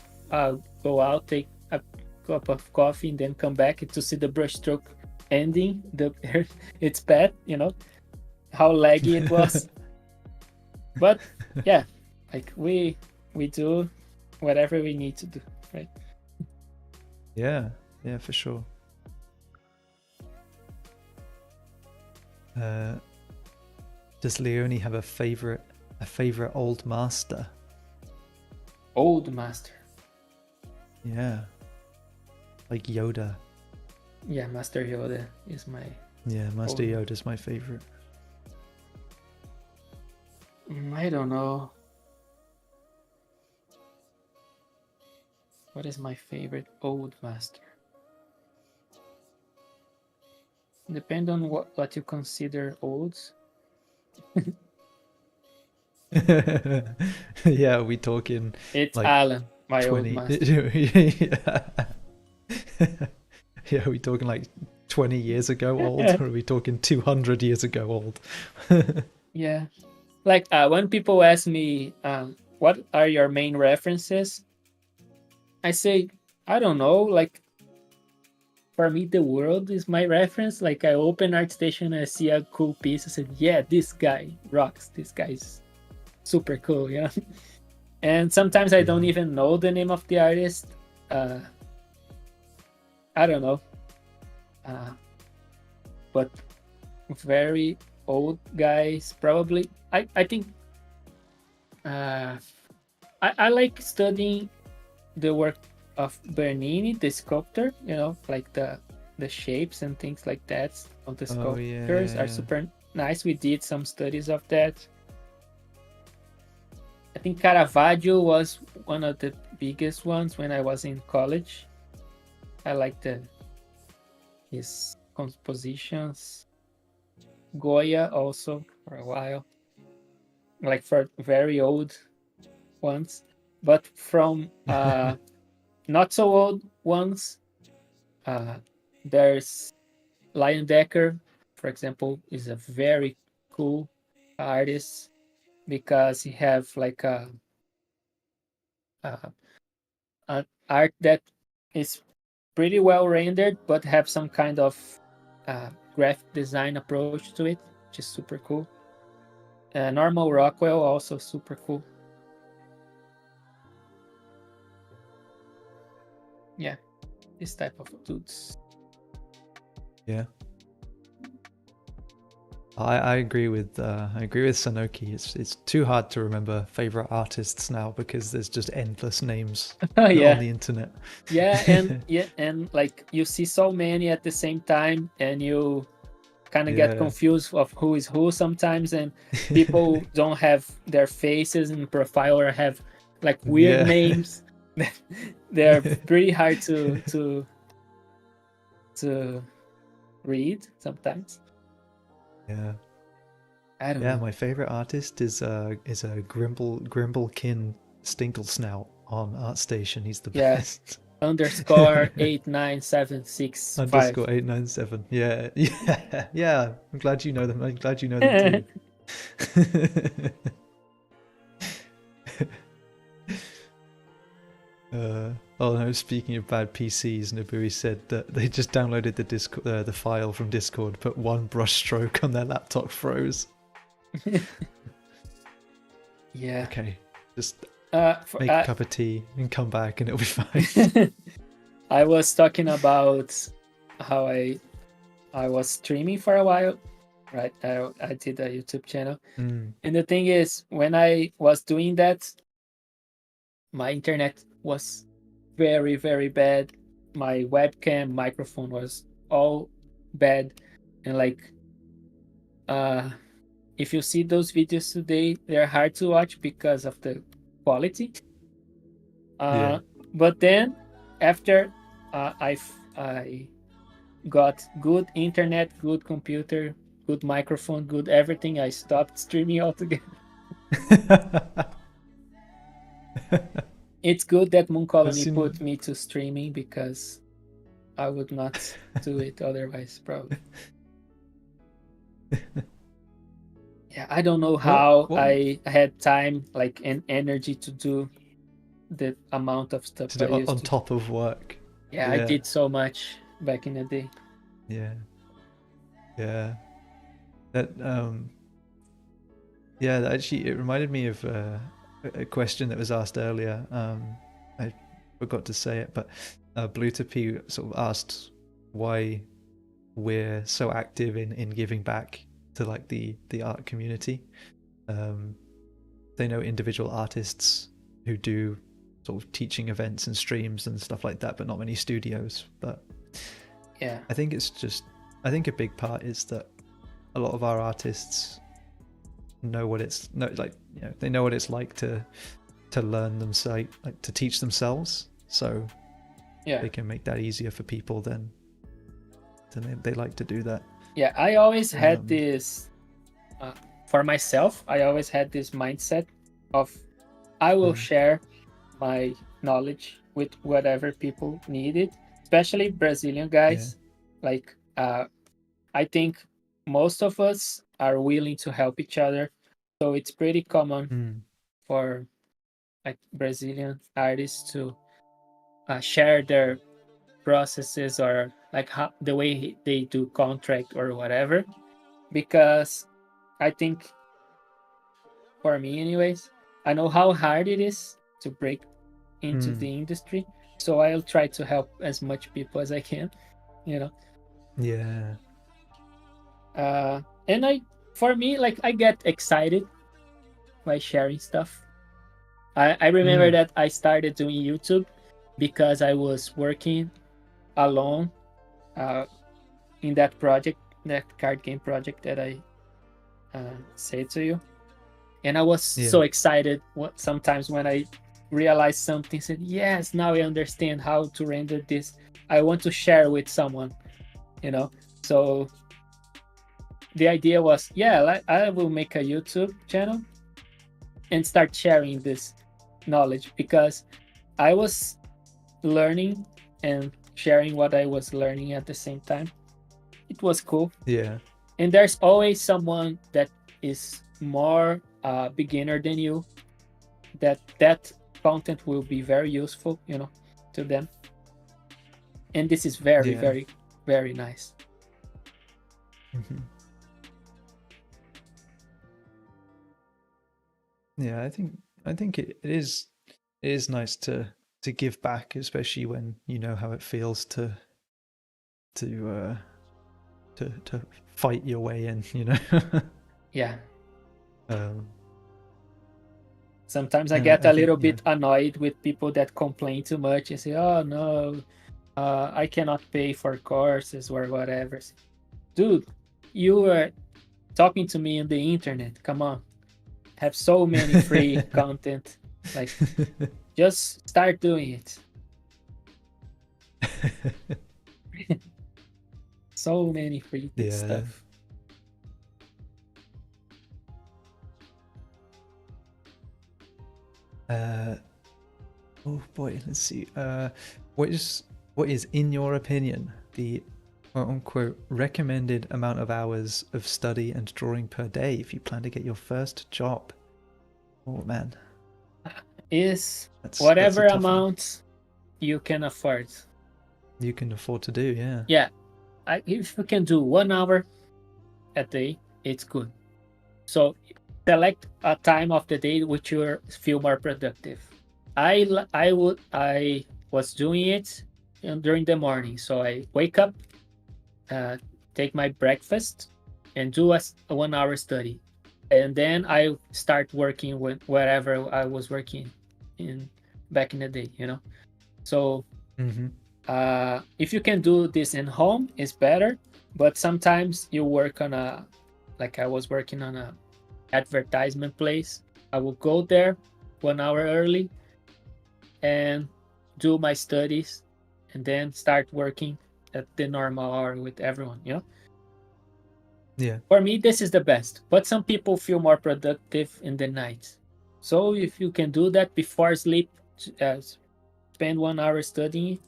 go out, take a cup of coffee, and then come back to see the brush stroke ending. It's bad, how laggy it was. But yeah, like we do whatever we need to do, right? yeah, for sure. Does Leoni have a favorite old master? Old master. Yeah, like Yoda. Yeah, Master Yoda is my. Yeah, Master Yoda's my favorite. I don't know. What is my favorite old master? Depend on what you consider old. Yeah, we talking It's like Alan, my 20 old master. Yeah, are we talking like 20 years ago old, or are we talking 200 years ago old? Yeah, like when people ask me what are your main references, I say I don't know. Like for me, the world is my reference. Like I open ArtStation, I see a cool piece, I said, yeah, this guy rocks. This guy's super cool, And sometimes I don't even know the name of the artist. I don't know. But very old guys, probably. I think I like studying the work of Bernini, the sculptor, like the shapes and things like that of the sculptures are super nice. We did some studies of that. I think Caravaggio was one of the biggest ones when I was in college. I liked his compositions. Goya also for a while, like for very old ones. But from not so old ones, there's Lion Decker, for example, is a very cool artist because he have like an art that is pretty well rendered, but have some kind of graphic design approach to it, which is super cool. Normal Rockwell also super cool. Yeah, this type of dudes. Yeah, I agree with Sanoki. It's too hard to remember favorite artists now because there's just endless names on the internet. And like you see so many at the same time, and you kind of get confused of who is who sometimes, and people don't have their faces in profile or have like weird names. They're pretty hard to read sometimes. Yeah. I don't know. My favorite artist is a Grimblekin Stinklesnout on ArtStation. He's the best. Underscore 89765. Underscore 897. Yeah. I'm glad you know them. I'm glad you know them too. Oh no! Speaking of bad PCs, Nabui said that they just downloaded the file from Discord, but one brush stroke on their laptop froze. Yeah. Okay, just make a cup of tea and come back, and it'll be fine. I was talking about how I was streaming for a while, right? I did a YouTube channel, and the thing is, when I was doing that, my internet was very, very bad. My webcam microphone was all bad, and like if you see those videos today, they're hard to watch because of the quality. Yeah. But then after I got good internet, good computer, good microphone, good everything, I stopped streaming altogether. It's good that Moon Colony put me to streaming, because I would not do it otherwise, probably. Yeah, I don't know how what I had time, like, and energy to do the amount of stuff to do I used on to. top of work. Yeah, I did so much back in the day. Yeah. That yeah, actually it reminded me of a question that was asked earlier. I forgot to say it, but Bluetopy sort of asked why we're so active in giving back to like the art community. They know individual artists who do sort of teaching events and streams and stuff like that, but not many studios. But yeah, I think a big part is that a lot of our artists know what they know what it's like to learn themselves, like to teach themselves. So they can make that easier for people. Then they like to do that. Yeah, I always had this for myself. I always had this mindset of I will share my knowledge with whatever people need it, especially Brazilian guys. Like, I think most of us are willing to help each other, so it's pretty common for like Brazilian artists to share their processes, or like the way they do contract or whatever, because I think, for me anyways, I know how hard it is to break into the industry, so I'll try to help as much people as I can, you know. And for me, like, I get excited by sharing stuff. I remember that I started doing YouTube because I was working alone in that project, that card game project that I said to you. And I was so excited sometimes when I realized something, said, yes, now I understand how to render this. I want to share with someone, you know. So the idea was, I will make a YouTube channel and start sharing this knowledge, because I was learning and sharing what I was learning at the same time. It was cool. Yeah. And there's always someone that is more beginner than you, that content will be very useful, to them. And this is very, very, very nice. Yeah, I think it is nice to give back, especially when you know how it feels to fight your way in, Yeah. Um, Sometimes I get a little bit annoyed with people that complain too much and say, oh no, I cannot pay for courses or whatever. Dude, you were talking to me on the internet. Come on. Have so many free content. Like, just start doing it. So many free stuff. Oh boy, let's see. What is in your opinion the quote unquote recommended amount of hours of study and drawing per day if you plan to get your first job? Oh man. Is whatever amount you can afford. You can afford to do, yeah. Yeah. If you can do 1 hour a day, it's good. So select a time of the day which you feel more productive. I was doing it during the morning. So I wake up, take my breakfast, and do a 1 hour study. And then I start working with wherever I was working in back in the day, So if you can do this in home, it's better. But sometimes you work on like I was working on a advertisement place. I will go there 1 hour early and do my studies and then start working at the normal hour with everyone, you know? Yeah. For me, this is the best, but some people feel more productive in the night. So if you can do that before sleep, spend 1 hour studying,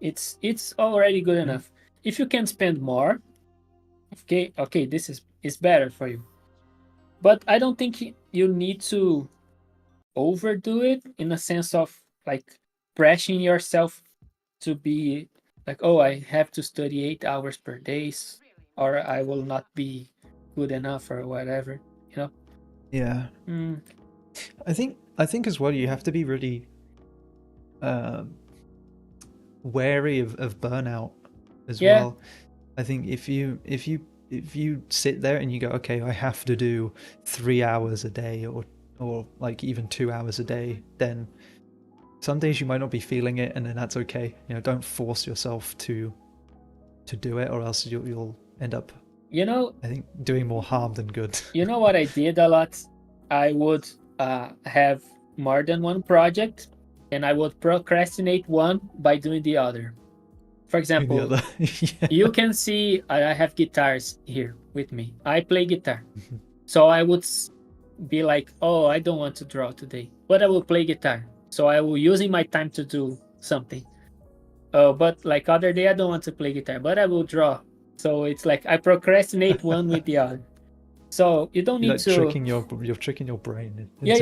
it's already good enough. If you can spend more, okay, this is better for you. But I don't think you need to overdo it in a sense of like pressuring yourself to be like, oh, I have to study 8 hours per day, or I will not be good enough or whatever, you know. Yeah. I think as well you have to be really wary of burnout as well. I think if you sit there and you go, okay, I have to do 3 hours a day or like even 2 hours a day, then some days you might not be feeling it, and then that's okay. You know, don't force yourself to do it, or else you'll end up, you know, I think, doing more harm than good. You know what I did a lot? I would have more than one project, and I would procrastinate one by doing the other. For Doing the example, other. Yeah. you can see I have guitars here with me. I play guitar. So I would be like, oh, I don't want to draw today, but I will play guitar. So I will using my time to do something. But like other day, I don't want to play guitar, but I will draw. So it's like I procrastinate one with the other. So you don't You're need like to. you're tricking your brain Yeah, into